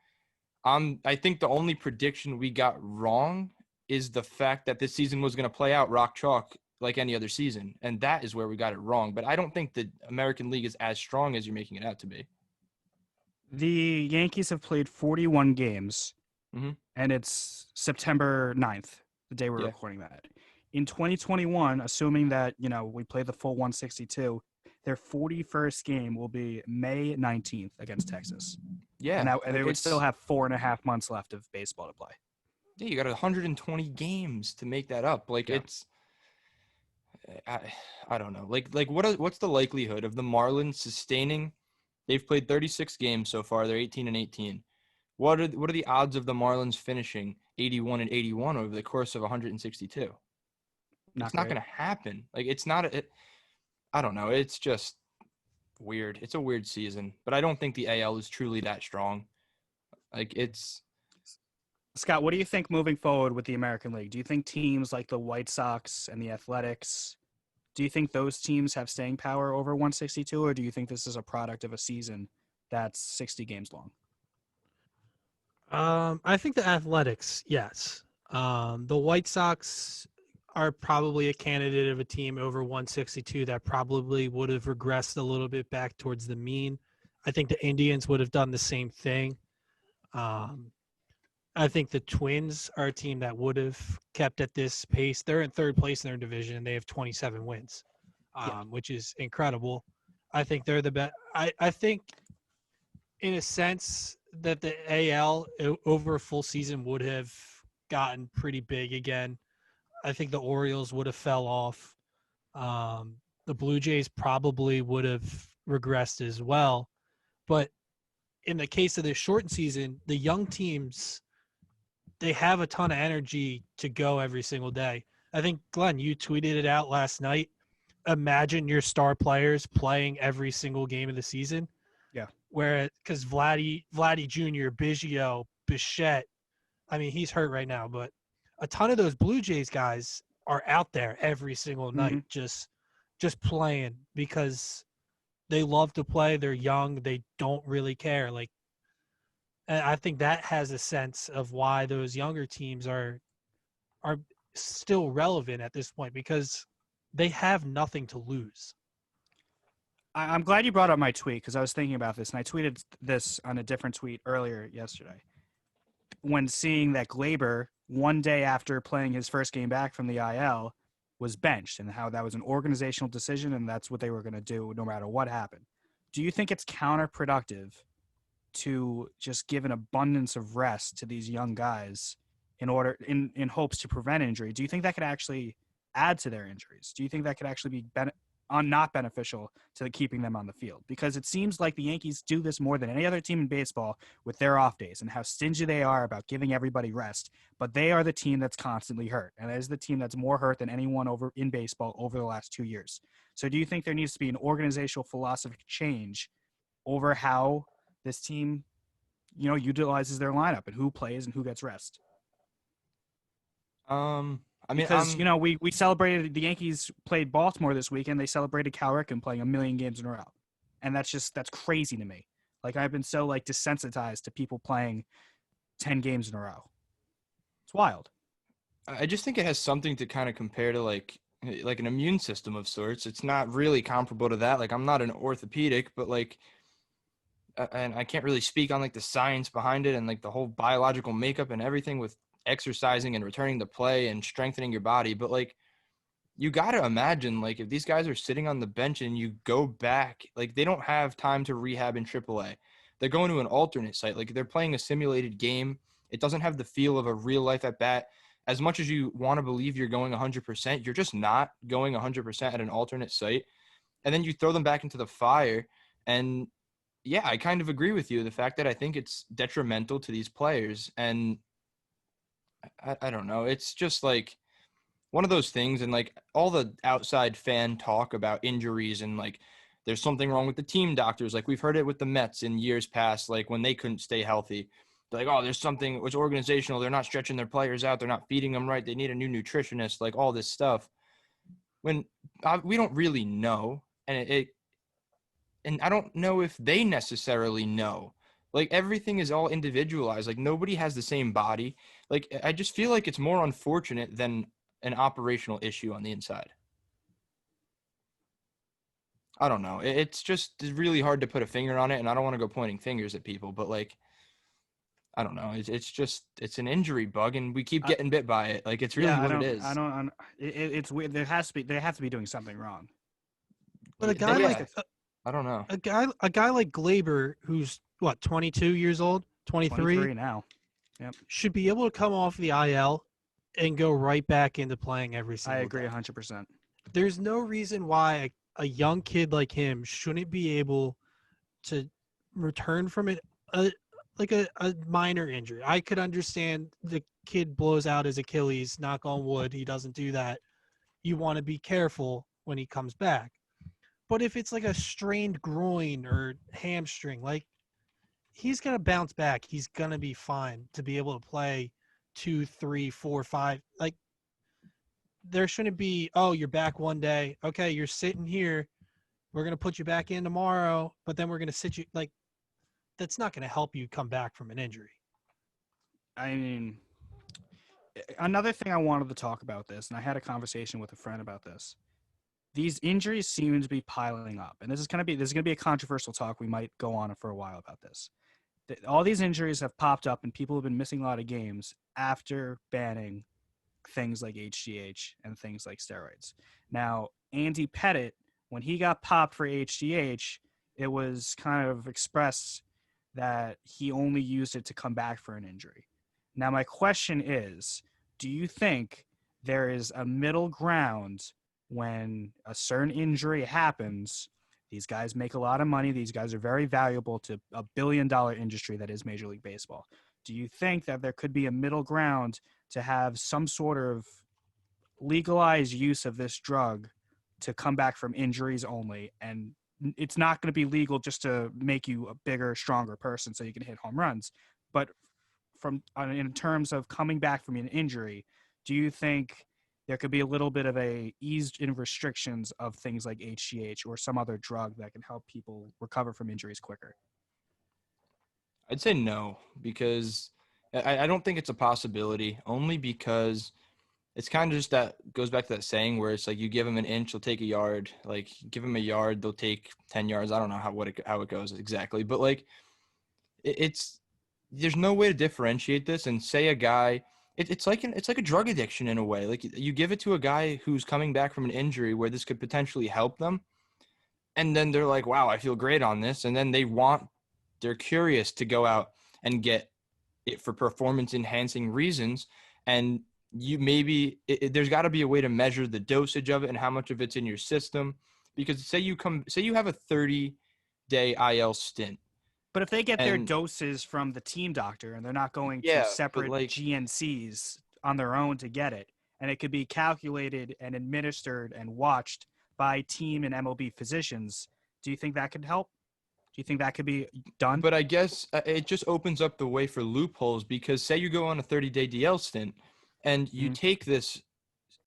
I think the only prediction we got wrong is the fact that this season was going to play out rock chalk like any other season. And that is where we got it wrong. But I don't think the American League is as strong as you're making it out to be. The Yankees have played 41 games, and it's September 9th, the day we're recording that. In 2021, assuming that, we play the full 162, their 41st game will be May 19th against Texas. Yeah. And they would still have 4.5 months left of baseball to play. Yeah, you got 120 games to make that up. It's I don't know. What's the likelihood of the Marlins sustaining? They've played 36 games so far. They're 18-18. What are the odds of the Marlins finishing 81-81 over the course of 162? It's not going to happen. It's not I don't know. It's just weird. It's a weird season, but I don't think the AL is truly that strong. Scott, what do you think moving forward with the American League? Do you think teams like the White Sox and the Athletics, do you think those teams have staying power over 162, or do you think this is a product of a season that's 60 games long? I think the Athletics, yes. The White Sox are probably a candidate of a team over 162 that probably would have regressed a little bit back towards the mean. I think the Indians would have done the same thing. I think the Twins are a team that would have kept at this pace. They're in third place in their division. They have 27 wins, which is incredible. I think they're the best. I think, in a sense, that the AL over a full season would have gotten pretty big again. I think the Orioles would have fell off. The Blue Jays probably would have regressed as well. But in the case of this shortened season, the young teams, they have a ton of energy to go every single day. I think, Glenn, you tweeted it out last night. Imagine your star players playing every single game of the season. Yeah. Because Vladdy Jr., Biggio, Bichette, I mean, he's hurt right now, but a ton of those Blue Jays guys are out there every single night, just playing because they love to play. They're young. They don't really care. Like, and I think that has a sense of why those younger teams are still relevant at this point because they have nothing to lose. I'm glad you brought up my tweet because I was thinking about this, and I tweeted this on a different tweet earlier yesterday. When seeing that Glaber, one day after playing his first game back from the IL, was benched, and how that was an organizational decision, and that's what they were going to do no matter what happened. Do you think it's counterproductive to just give an abundance of rest to these young guys in hopes to prevent injury? Do you think that could actually add to their injuries? Do you think that could actually be not beneficial to keeping them on the field? Because it seems like the Yankees do this more than any other team in baseball with their off days and how stingy they are about giving everybody rest. But they are the team that's constantly hurt, and that is the team that's more hurt than anyone over in baseball over the last 2 years. So do you think there needs to be an organizational philosophy change over how this team, utilizes their lineup and who plays and who gets rest? I mean, because we celebrated, the Yankees played Baltimore this weekend. They celebrated Cal Ripken playing 1,000,000 games in a row, and that's crazy to me. Like, I've been so desensitized to people playing 10 games in a row. It's wild. I just think it has something to kind of compare to like an immune system of sorts. It's not really comparable to that. Like, I'm not an orthopedic, but and I can't really speak on the science behind it and the whole biological makeup and everything with exercising and returning to play and strengthening your body. But you got to imagine, if these guys are sitting on the bench and you go back, they don't have time to rehab in AAA. They're going to an alternate site. They're playing a simulated game. It doesn't have the feel of a real life at bat. As much as you want to believe you're going 100%, you're just not going 100% at an alternate site. And then you throw them back into the fire. And yeah, I kind of agree with you. The fact that I think it's detrimental to these players. And I don't know. It's just one of those things. And all the outside fan talk about injuries and there's something wrong with the team doctors. We've heard it with the Mets in years past, when they couldn't stay healthy. They're oh, there's something, it's organizational. They're not stretching their players out. They're not feeding them right. They need a new nutritionist, all this stuff. When we don't really know. And and I don't know if they necessarily know. Everything is all individualized. Nobody has the same body. I just feel it's more unfortunate than an operational issue on the inside. I don't know. It's really hard to put a finger on it, and I don't want to go pointing fingers at people, but I don't know. It's an injury bug, and we keep getting bit by it. It's really what it is. It's weird. They have to be doing something wrong. But a guy I don't know. A guy like Glaber, who's 22 years old, 23 now, yep, should be able to come off the IL and go right back into playing every single. I agree day. 100%. There's no reason why a young kid like him shouldn't be able to return from it, a minor injury. I could understand the kid blows out his Achilles, knock on wood, he doesn't do that. You want to be careful when he comes back. But if it's a strained groin or hamstring, he's going to bounce back. He's going to be fine to be able to play 2, 3, 4, 5. There shouldn't be, oh, you're back one day. Okay, you're sitting here. We're going to put you back in tomorrow, but then we're going to sit you. That's not going to help you come back from an injury. I mean, another thing I wanted to talk about this, and I had a conversation with a friend about this. These injuries seem to be piling up, and this is going to be a controversial talk. We might go on for a while about this. All these injuries have popped up, and people have been missing a lot of games after banning things like HGH and things like steroids. Now, Andy Pettit, when he got popped for HGH, it was kind of expressed that he only used it to come back for an injury. Now, my question is, do you think there is a middle ground when a certain injury happens? These guys make a lot of money. These guys are very valuable to a billion-dollar industry that is Major League Baseball. Do you think that there could be a middle ground to have some sort of legalized use of this drug to come back from injuries only? And it's not going to be legal just to make you a bigger, stronger person so you can hit home runs, but in terms of coming back from an injury, do you think there could be a little bit of a ease in restrictions of things like HGH or some other drug that can help people recover from injuries quicker? I'd say no, because I don't think it's a possibility, only because it's kind of just that goes back to that saying where it's like you give them an inch, they'll take a yard. Like give them a yard, they'll take 10 yards. I don't know how it goes exactly, but like it's there's no way to differentiate this and say a guy it's like a drug addiction in a way. Like you give it to a guy who's coming back from an injury where this could potentially help them, and then they're like, wow, I feel great on this, and then they're curious to go out and get it for performance enhancing reasons. And there's got to be a way to measure the dosage of it and how much of it's in your system, because say you have a 30-day IL stint. But if they get their doses from the team doctor and they're not going to separate GNCs on their own to get it, and it could be calculated and administered and watched by team and MLB physicians, do you think that could help? Do you think that could be done? But I guess it just opens up the way for loopholes, because say you go on a 30-day DL stint and you take this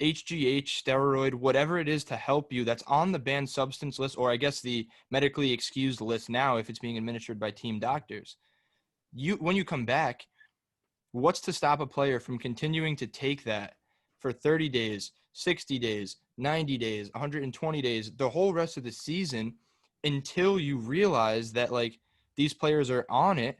HGH, steroid, whatever it is to help you that's on the banned substance list, or I guess the medically excused list now if it's being administered by team doctors. When you come back, what's to stop a player from continuing to take that for 30 days, 60 days, 90 days, 120 days, the whole rest of the season, until you realize that like these players are on it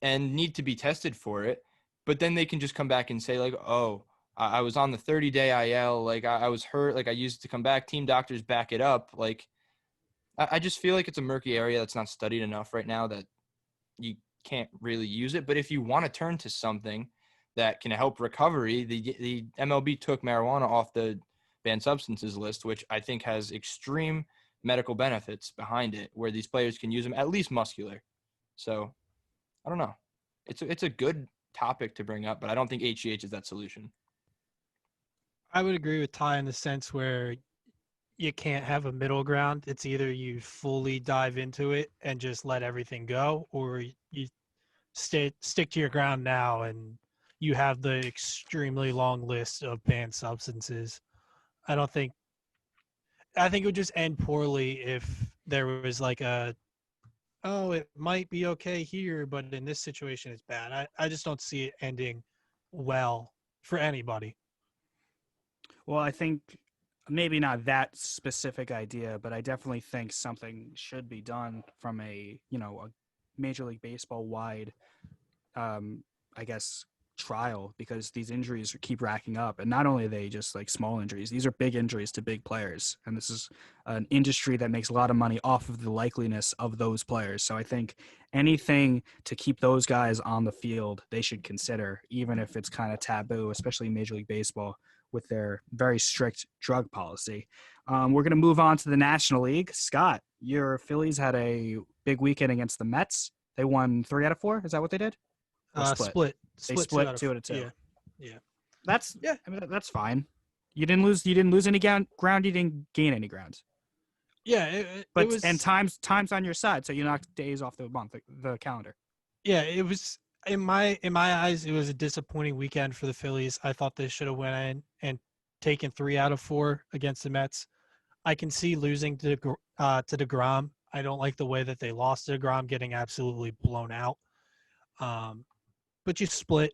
and need to be tested for it, but then they can just come back and say like, oh, I was on the 30-day IL, like I was hurt, like I used it to come back. Team doctors back it up. Like I just feel like it's a murky area that's not studied enough right now that you can't really use it. But if you want to turn to something that can help recovery, the MLB took marijuana off the banned substances list, which I think has extreme medical benefits behind it, where these players can use them, at least muscular. So I don't know. It's a good topic to bring up, but I don't think HGH is that solution. I would agree with Ty in the sense where you can't have a middle ground. It's either you fully dive into it and just let everything go, or you stick to your ground now and you have the extremely long list of banned substances. I think it would just end poorly if there was like it might be okay here, but in this situation it's bad. I just don't see it ending well for anybody. Well, I think maybe not that specific idea, but I definitely think something should be done from a Major League Baseball wide, I guess, trial, because these injuries keep racking up. And not only are they just like small injuries, these are big injuries to big players. And this is an industry that makes a lot of money off of the likeliness of those players. So I think anything to keep those guys on the field, they should consider, even if it's kind of taboo, especially in Major League Baseball, with their very strict drug policy. We're going to move on to the National League. Scott, your Phillies had a big weekend against the Mets. They won 3 out of 4. Is that what they did? Split. They split 2 out of 2. Yeah. I mean, that's fine. You didn't lose any ground. You didn't gain any ground. Yeah, it was, and time's on your side, so you knocked days off the month, the calendar. Yeah, it was in my eyes, it was a disappointing weekend for the Phillies. I thought they should have went in and taken 3 out of 4 against the Mets. I can see losing to DeGrom. I don't like the way that they lost to DeGrom, getting absolutely blown out. But you split.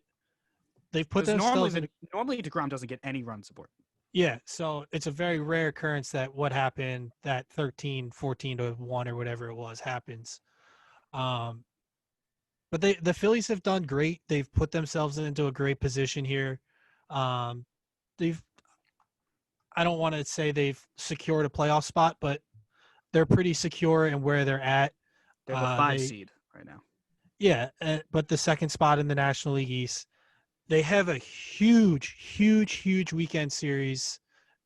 They've put themselves normally DeGrom doesn't get any run support. Yeah, so it's a very rare occurrence that what happened, that 13-14-1 or whatever it was, happens. But the Phillies have done great. They've put themselves into a great position here. I don't want to say they've secured a playoff spot, but they're pretty secure in where they're at. They're the 5 seed right now. Yeah, but the second spot in the National League East. They have a huge weekend series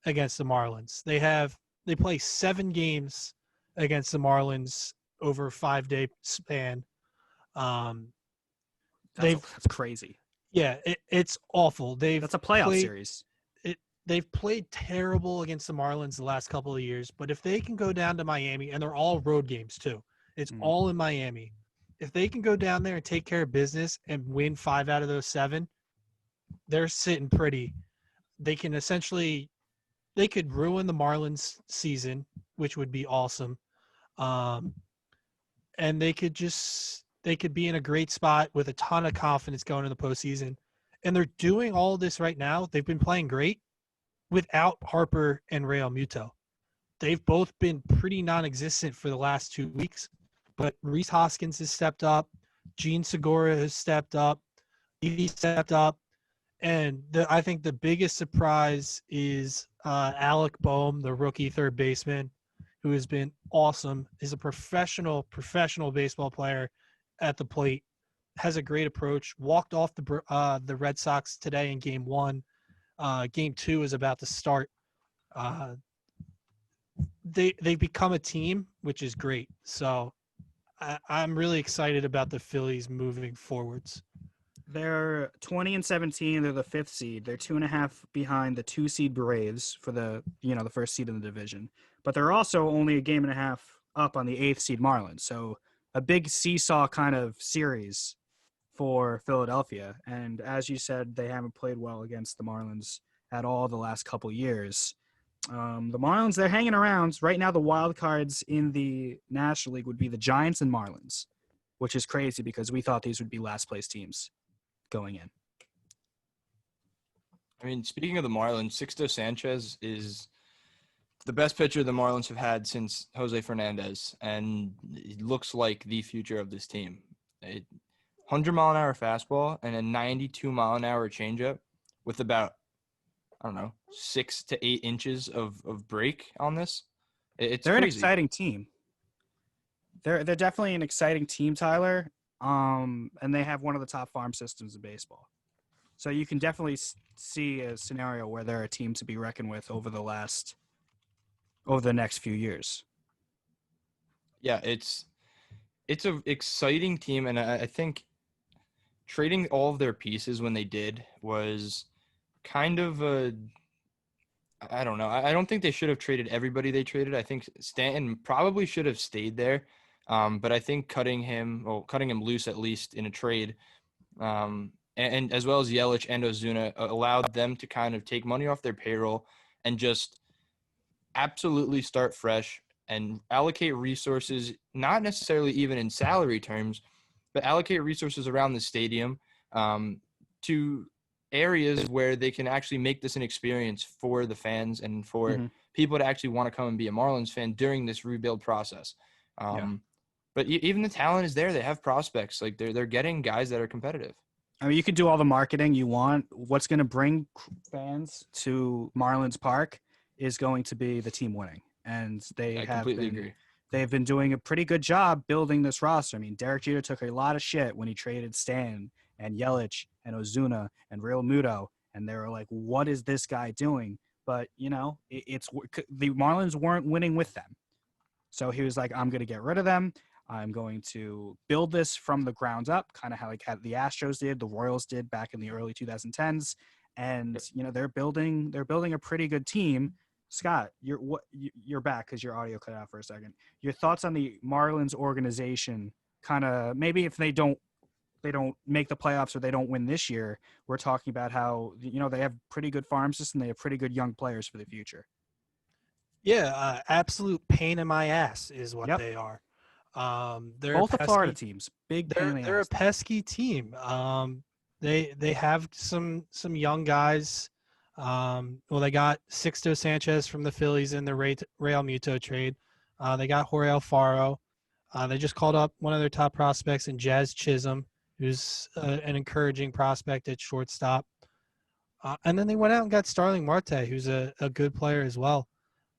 against the Marlins. They play 7 games against the Marlins over a 5-day span. That's crazy. Yeah, it's awful. That's a playoff series. They've played terrible against the Marlins the last couple of years, but if they can go down to Miami, and they're all road games too, it's all in Miami. if they can go down there and take care of business and win 5 out of those 7, they're sitting pretty. They can essentially they could ruin the Marlins season, which would be awesome. And they could be in a great spot with a ton of confidence going into the postseason. And they're doing all this right now. They've been playing great without Harper and Real Muto. They've both been pretty non-existent for the last 2 weeks, but Rhys Hoskins has stepped up. Gene Segura has stepped up. Evie stepped up. And I think the biggest surprise is Alec Boehm, the rookie third baseman, who has been awesome, is a professional baseball player at the plate, has a great approach, walked off the Red Sox today in Game 1. Game 2 is about to start. They've become a team, which is great. So I'm really excited about the Phillies moving forwards. They're 20-17. They're the 5th seed. They're 2.5 behind the 2 seed Braves for the first seed in the division. But they're also only a game and a half up on the 8th seed Marlins. So a big seesaw kind of series for Philadelphia. And as you said, they haven't played well against the Marlins at all the last couple years. The Marlins, they're hanging around. Right now, the wild cards in the National League would be the Giants and Marlins, which is crazy because we thought these would be last place teams going in. I mean, speaking of the Marlins, Sixto Sanchez is the best pitcher the Marlins have had since Jose Fernandez, and it looks like the future of this team. 100-mile-an-hour fastball and a 92-mile-an-hour changeup with about, 6 to 8 inches of break on this. They're crazy. An exciting team. They're definitely an exciting team, Tyler. And they have one of the top farm systems in baseball. So you can definitely see a scenario where they're a team to be reckoned with over the next few years. Yeah, it's an exciting team, and I think trading all of their pieces when they did was kind of I don't know. I don't think they should have traded everybody they traded. I think Stanton probably should have stayed there. But I think cutting him loose at least in a trade, and as well as Yelich and Ozuna allowed them to kind of take money off their payroll and just absolutely start fresh and allocate resources, not necessarily even in salary terms, but allocate resources around the stadium to areas where they can actually make this an experience for the fans and for people to actually want to come and be a Marlins fan during this rebuild process. But even the talent is there. They have prospects. Like they're getting guys that are competitive. I mean, you can do all the marketing you want. What's going to bring fans to Marlins Park is going to be the team winning. And they've been doing a pretty good job building this roster. I mean, Derek Jeter took a lot of shit when he traded Stan and Yelich and Ozuna and Real Muto. And they were like, what is this guy doing? But, it's the Marlins weren't winning with them. So he was like, I'm going to get rid of them. I'm going to build this from the ground up, kind of how the Astros did, the Royals did back in the early 2010s. And, they're building a pretty good team. Scott, you're back because your audio cut out for a second. Your thoughts on the Marlins organization, kind of maybe if they don't make the playoffs or they don't win this year, we're talking about how, they have pretty good farm system. They have pretty good young players for the future. Yeah, absolute pain in my ass is what they are. They're both the Florida teams. They're a pesky team. They have some young guys. They got Sixto Sanchez from the Phillies in the Real Muto trade. They got Jorge Alfaro. They just called up one of their top prospects in Jazz Chisholm, who's an encouraging prospect at shortstop. And then they went out and got Starling Marte, who's a good player as well.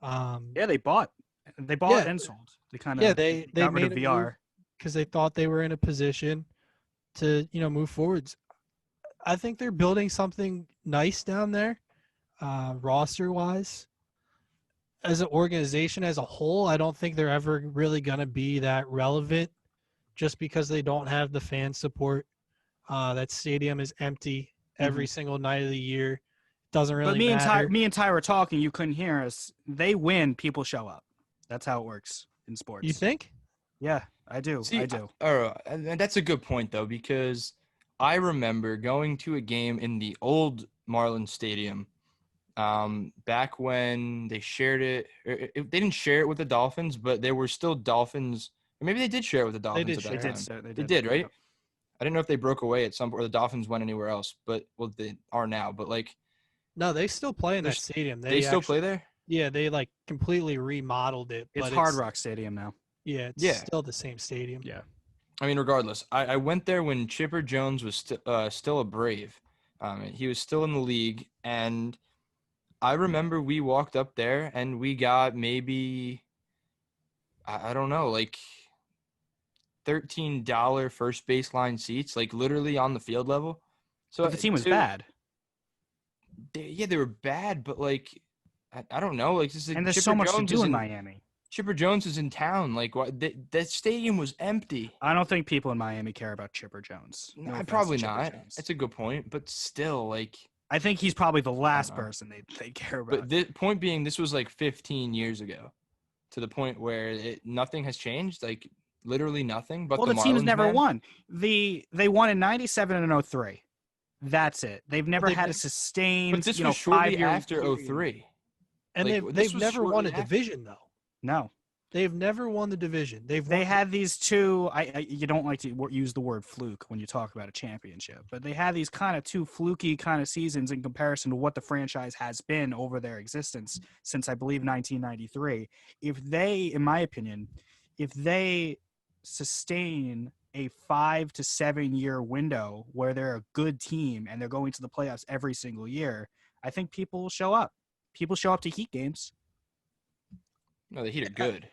They bought and sold. They kind of they got made rid of VR because they thought they were in a position to move forwards. I think they're building something nice down there, roster wise. As an organization as a whole, I don't think they're ever really going to be that relevant, just because they don't have the fan support. That stadium is empty every single night of the year. Doesn't really matter. Me and Ty were talking. You couldn't hear us. They win, people show up. That's how it works in sports. You think? Yeah, I do. See, I do. and that's a good point though, because I remember going to a game in the old Marlins Stadium, back when they shared it. They didn't share it with the Dolphins, but there were still Dolphins. Or maybe they did share it with the They Dolphins did at that share They it. did. time. So they They did. did, right? Yep. I didn't know if they broke away at some, or the Dolphins went anywhere else. But well, they are now. But like, No, they still play in that there's- stadium. they still actually, play there. yeah, they like completely remodeled it, It's but Hard Rock Stadium now. Yeah, it's Yeah. still the same stadium. Yeah. I mean, regardless, I went there when Chipper Jones was still a Brave. He was still in the league, and I remember we walked up there and we got maybe, I don't know, like $13 first baseline seats, like literally on the field level. So But the team was bad. They were bad, but like I don't know, like this is And there's Chipper so much to Jones do is in in Miami. Chipper Jones is in town. Like what? That stadium was empty. I don't think people in Miami care about Chipper Jones. No offense to Probably Chipper not. Jones. That's a good point, but still, like. I think he's probably the last know. person they care about. But the point being, this was like 15 years ago, to the point where nothing has changed, like literally nothing. But well, the Marlins, team's never man, won. They won in '97 and '03. That's it. They've never they've had a never- sustained. But this was shortly 5-year after period. 03. And Like, they've this was never won a shortly after. division though. No, They've never won the division. they won had these two. You don't like to use the word fluke when you talk about a championship, but they had these kind of two fluky kind of seasons in comparison to what the franchise has been over their existence since I believe 1993. If they, in my opinion, if they sustain a 5 to 7 year window where they're a good team and they're going to the playoffs every single year, I think people will show up. People show up to Heat games. No, the Heat are good.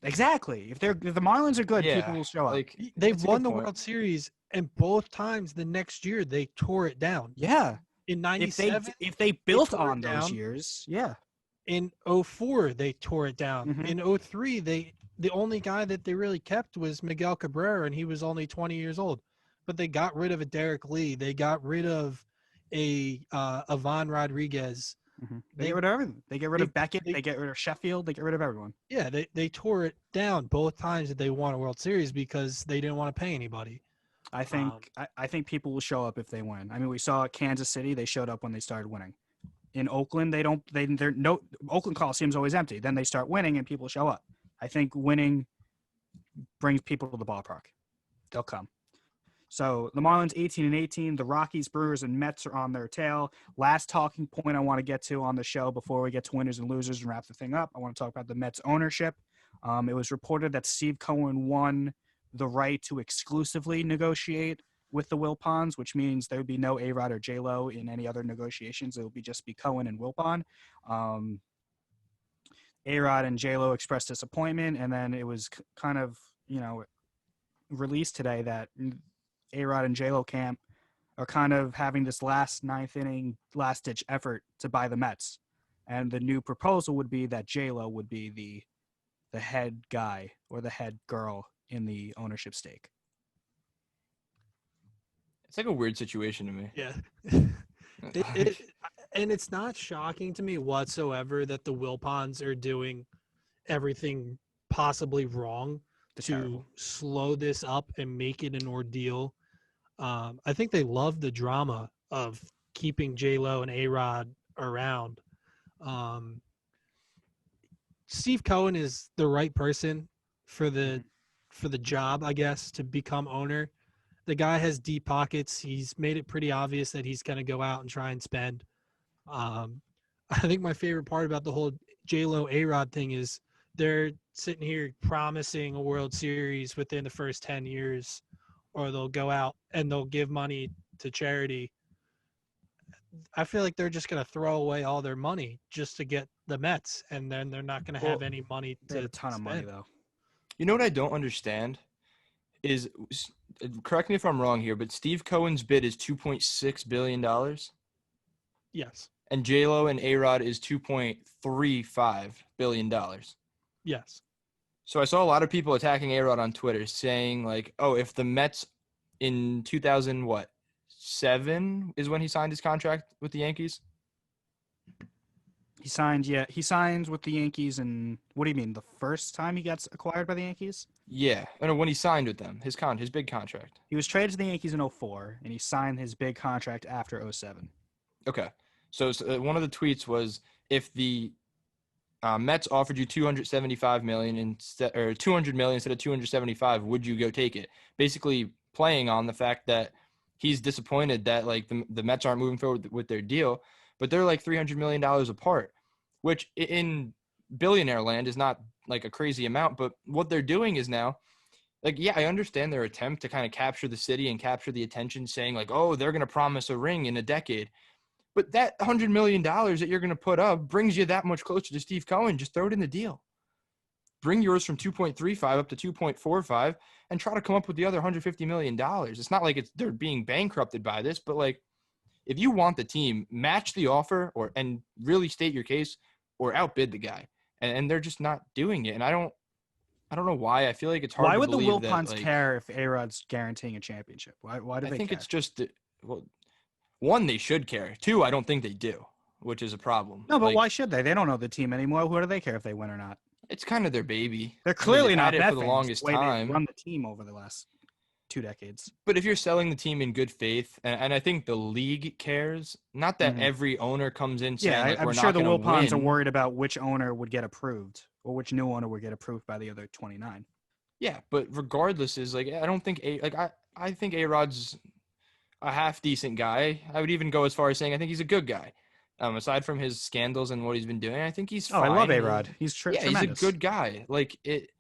Exactly. If the Marlins are good, Yeah, people will show up. like They've that's a won good the point. World Series, and both times the next year they tore it down. Yeah. In If '97, they built tore it on those down. years, yeah. in '04 they tore it down. Mhm. In '03 the only guy that they really kept was Miguel Cabrera, and he was only 20 years old. But they got rid of a Derek Lee. They got rid of a Ivan Rodriguez. They get rid of everything. They get rid of Beckett. they- They get rid of Sheffield. They get rid of everyone. Yeah, they tore it down both times that they won a World Series because they didn't want to pay anybody. I think I think people will show up if they win. I mean, we saw at Kansas City, they showed up when they started winning. In Oakland, Oakland Coliseum's always empty. Then they start winning and people show up. I think winning brings people to the ballpark. They'll come. So the Marlins 18-18, the Rockies, Brewers, and Mets are on their tail. Last talking point I want to get to on the show before we get to winners and losers and wrap the thing up. I want to talk about the Mets ownership. It was reported that Steve Cohen won the right to exclusively negotiate with the Wilpons, which means there would be no A-Rod or J-Lo in any other negotiations. It would just be Cohen and Wilpon. A-Rod and J-Lo expressed disappointment, and then it was kind of, released today that A-Rod and J-Lo camp are kind of having this last ninth inning, last-ditch effort to buy the Mets. And the new proposal would be that J-Lo would be the head guy or the head girl in the ownership stake. It's like a weird situation to me. Yeah. And it's not shocking to me whatsoever that the Wilpons are doing everything possibly wrong to Terrible. slow this up and make it an ordeal. I think they love the drama of keeping J-Lo and A-Rod around. Steve Cohen is the right person for the job, I guess, to become owner. The guy has deep pockets. He's made it pretty obvious that he's going to go out and try and spend. I think my favorite part about the whole J-Lo A-Rod thing is they're sitting here promising a World Series within the first 10 years, or they'll go out and they'll give money to charity. I feel like they're just going to throw away all their money just to get the Mets, and then they're not going to have any money They to have a ton of money, spend. though. You know what I don't understand is, correct me if I'm wrong here, but Steve Cohen's bid is $2.6 billion, Yes. and J-Lo and A-Rod is $2.35 billion. Yes. So I saw a lot of people attacking A-Rod on Twitter saying, like, oh, if the Mets in 2007 is when he signed his contract with the Yankees? He He signed. Yeah, he signed with the Yankees. And what do you mean? The first time he gets acquired by the Yankees? Yeah, I know when he signed with them, his big contract. He was traded to the Yankees in 04, and he signed his big contract after 07. Okay, so one of the tweets was if the Mets offered you 275 million instead, or 200 million instead of 275, would you go take it? Basically, playing on the fact that he's disappointed that like the Mets aren't moving forward with their deal, but they're like $300 million apart, which in billionaire land is not like a crazy amount. But what they're doing is now, like, yeah, I understand their attempt to kind of capture the city and capture the attention, saying like, oh, they're going to promise a ring in a decade. But that $100 million that you're going to put up brings you that much closer to Steve Cohen. Just throw it in the deal. Bring yours from 2.35 up to 2.45 and try to come up with the other $150 million. It's not like they're being bankrupted by this, but like if you want the team, match the offer and really state your case or outbid the guy. And they're just not doing it. And I don't know why. I feel like it's hard Why to would the believe Wilpons that, like, care if A-Rod's guaranteeing a championship? Why do I they think care? it's just well, one, they should care. Two, I don't think they do, which is a problem. No, but Like, why should they? They don't know the team anymore. What do they care if they win or not? it's kind of their baby. They're I mean, clearly they've not had it Met for the fans, longest the way time. they've run the team over the last 2 decades. But if you're selling the team in good faith, and I think the league cares, not that every owner comes in saying, Yeah, like, I'm we're sure not the going to Wilpons are win. worried about which owner would get approved or which new owner would get approved by the other 29. Yeah, but regardless, is like I don't think I think A-Rod's a half decent guy. I would even go as far as saying I think he's a good guy. Aside from his scandals and what he's been doing, I think he's Oh, fine. I love A-Rod. He's Yeah, tremendous. he's a good guy. Like it,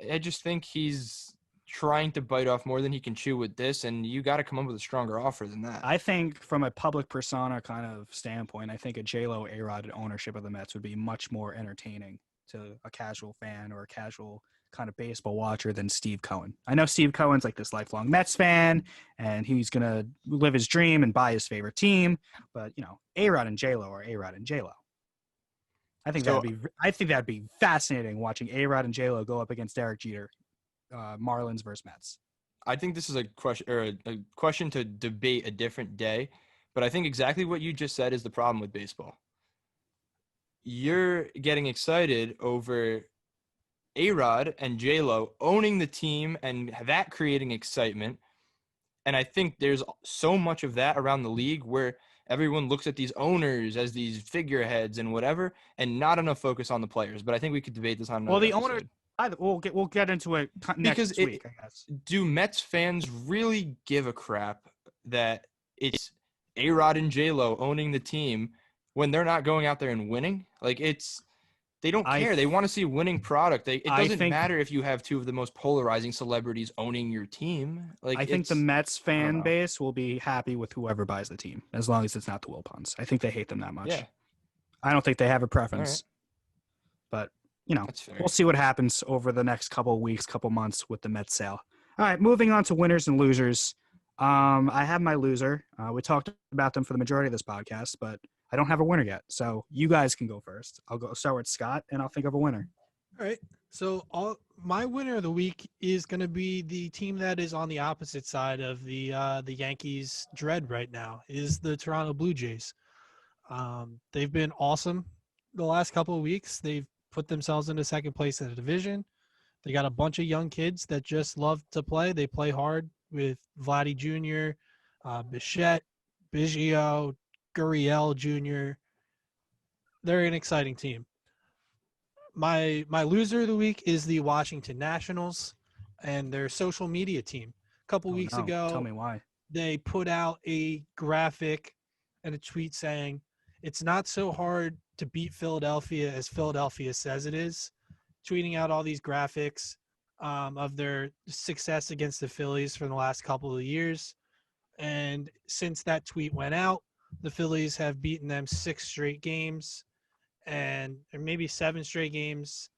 I just think he's trying to bite off more than he can chew with this, and you got to come up with a stronger offer than that. I think from a public persona kind of standpoint, I think a J-Lo A-Rod ownership of the Mets would be much more entertaining to a casual fan or a casual kind of baseball watcher than Steve Cohen. I know Steve Cohen's like this lifelong Mets fan, and he's going to live his dream and buy his favorite team. But, you know, A-Rod and J-Lo are A-Rod and J-Lo. I think that'd be fascinating watching A-Rod and J-Lo go up against Derek Jeter, Marlins versus Mets. I think this is a question to debate a different day, but I think exactly what you just said is the problem with baseball. You're getting excited over A-Rod and J-Lo owning the team and that creating excitement. And I think there's so much of that around the league where everyone looks at these owners as these figureheads and whatever, and not enough focus on the players. But I think we could debate this on another episode. We'll get into it next week, I guess. Do Mets fans really give a crap that it's A-Rod and J-Lo owning the team when they're not going out there and winning? Like they don't care. They want to see a winning product. It doesn't matter if you have two of the most polarizing celebrities owning your team. Like I think the Mets fan base will be happy with whoever buys the team, as long as it's not the Wilpons. I think they hate them that much. Yeah. I don't think they have a preference. But, you know, we'll see what happens over the next couple of weeks, couple months with the Mets sale. All right, moving on to winners and losers. I have my loser. We talked about them for the majority of this podcast, but I don't have a winner yet. So you guys can go first. I'll start with Scott, and I'll think of a winner. All right. So my winner of the week is going to be the team that is on the opposite side of the Yankees' dread right now, is the Toronto Blue Jays. They've been awesome the last couple of weeks. They've put themselves into second place in the division. They got a bunch of young kids that just love to play. They play hard with Vladdy Jr., Bichette, Biggio, Gurriel Jr. They're an exciting team. My loser of the week is the Washington Nationals and their social media team. A couple weeks ago, tell me why. They put out a graphic and a tweet saying, "It's not so hard to beat Philadelphia as Philadelphia says it is," tweeting out all these graphics of their success against the Phillies for the last couple of years. And since that tweet went out, the Phillies have beaten them 6 straight games or maybe 7 straight games,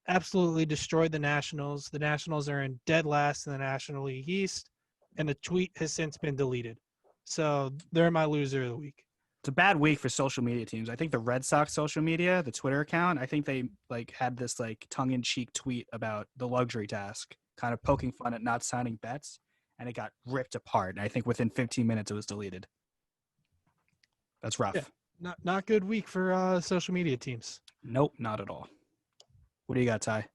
absolutely destroyed the Nationals. The Nationals are in dead last in the National League East, and the tweet has since been deleted. So they're my loser of the week. It's a bad week for social media teams. I think the Red Sox social media, the Twitter account, I think they had this tongue-in-cheek tweet about the luxury task, kind of poking fun at not signing Betts, and it got ripped apart. And I think within 15 minutes it was deleted. That's rough. Yeah. Not good week for social media teams. Nope, not at all. What do you got, Ty?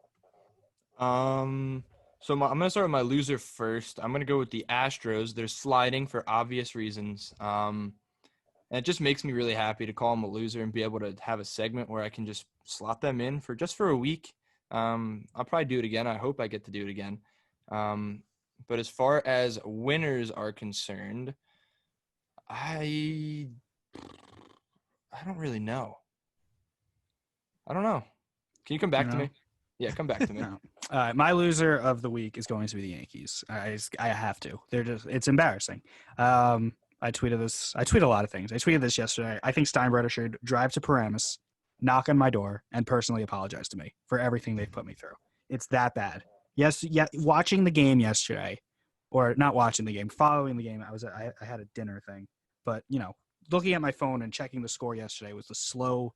So I'm gonna start with my loser first. I'm gonna go with the Astros. They're sliding for obvious reasons. And it just makes me really happy to call them a loser and be able to have a segment where I can just slot them in for a week. I'll probably do it again. I hope I get to do it again. But as far as winners are concerned, I don't really know. I don't know. Can you come back to me? Yeah, come back to me. No. My loser of the week is going to be the Yankees. I have to. It's embarrassing. I tweeted this. I tweet a lot of things. I tweeted this yesterday. I think Steinbrenner should drive to Paramus, knock on my door, and personally apologize to me for everything they've put me through. It's that bad. Yes, yeah. Watching the game yesterday, or not watching the game, following the game. I had a dinner thing, but looking at my phone and checking the score yesterday was the slow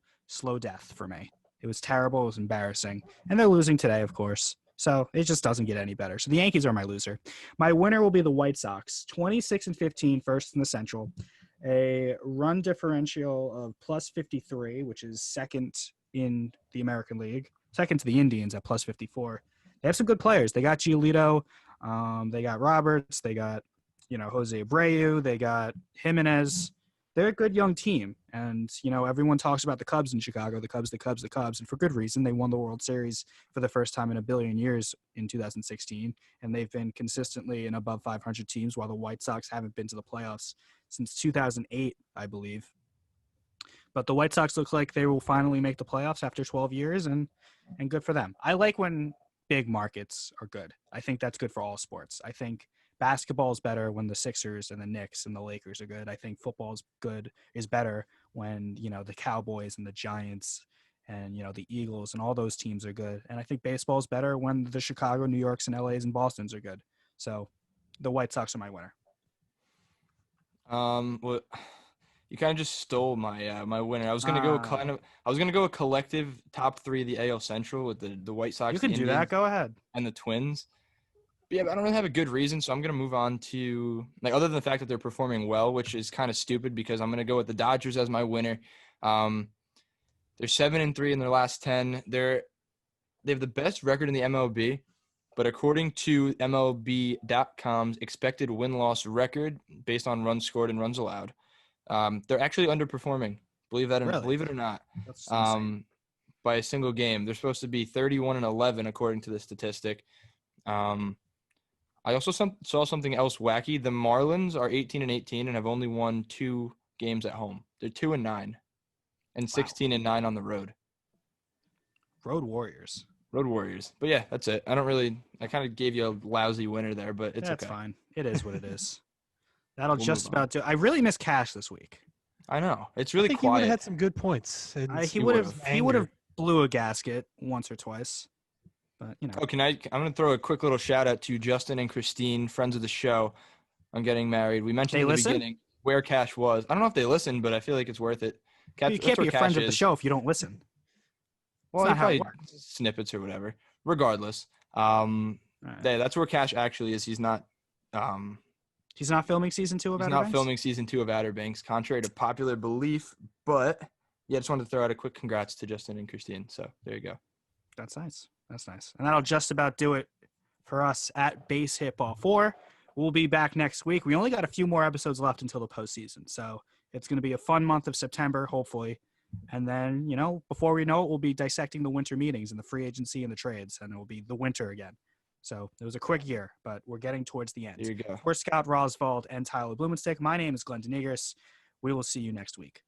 death for me. It was terrible. It was embarrassing, and they're losing today, of course. So it just doesn't get any better. So the Yankees are my loser. My winner will be the White Sox, 26-15, first in the Central, a run differential of plus 53, which is second in the American League, second to the Indians at plus 54. They have some good players. They got Giolito, they got Roberts, they got Jose Abreu, they got Jimenez. They're a good young team. And, everyone talks about the Cubs in Chicago, the Cubs. And for good reason. They won the World Series for the first time in a billion years in 2016. And they've been consistently in above 500 teams, while the White Sox haven't been to the playoffs since 2008, I believe. But the White Sox look like they will finally make the playoffs after 12 years, and good for them. I like when big markets are good. I think that's good for all sports. I think basketball is better when the Sixers and the Knicks and the Lakers are good. I think football is better when, the Cowboys and the Giants and, the Eagles and all those teams are good. And I think baseball is better when the Chicago, New Yorks, and LAs and Bostons are good. So the White Sox are my winner. Well, you kind of just stole my winner. I was gonna go a collective top three of the AL Central with the White Sox. You can the do Indians, that. Go ahead. and the Twins. But yeah, but I don't really have a good reason, so I'm gonna move on to other than the fact that they're performing well, which is kind of stupid because I'm gonna go with the Dodgers as my winner. They're 7-3 in their last 10. They have the best record in the MLB, but according to MLB.com's expected win-loss record based on runs scored and runs allowed, they're actually underperforming. Believe it or not. That's insane. By a single game. They're supposed to be 31-11 according to the statistic. I also saw something else wacky. The Marlins are 18-18 and have only won 2 games at home. They're 2-9 and 16-9 on the road. Road Warriors. But yeah, that's it. I kind of gave you a lousy winner there, but That's okay. fine. It is what it is. That'll We'll just move on. about do. I really miss Cash this week. I know. It's I really think he would have quiet. had some good points. And He some would have anger. blew a gasket once or twice, but Oh, I'm going to throw a quick little shout out to Justin and Christine, friends of the show, on getting married. We mentioned They in the listen? beginning where Cash was. I don't know if they listen, but I feel like it's worth it. you can't be a friend of the show if you don't listen. Well, That's not how it probably works. snippets or whatever. Regardless, Right. yeah, that's where Cash actually is. He's not. He's not filming season 2 of He's Outer not Banks? filming season 2 of Outer Banks, contrary to popular belief. But yeah, I just wanted to throw out a quick congrats to Justin and Christine. So there you go. That's nice. And that'll just about do it for us at BASEHITBALL4. We'll be back next week. We only got a few more episodes left until the postseason, so it's going to be a fun month of September, hopefully. And then, before we know it, we'll be dissecting the winter meetings and the free agency and the trades, and it will be the winter again. So it was a quick year, but we're getting towards the end. There you go. For Scott Roswald and Tyler Blumenstick, my name is Glenn Denegris. We will see you next week.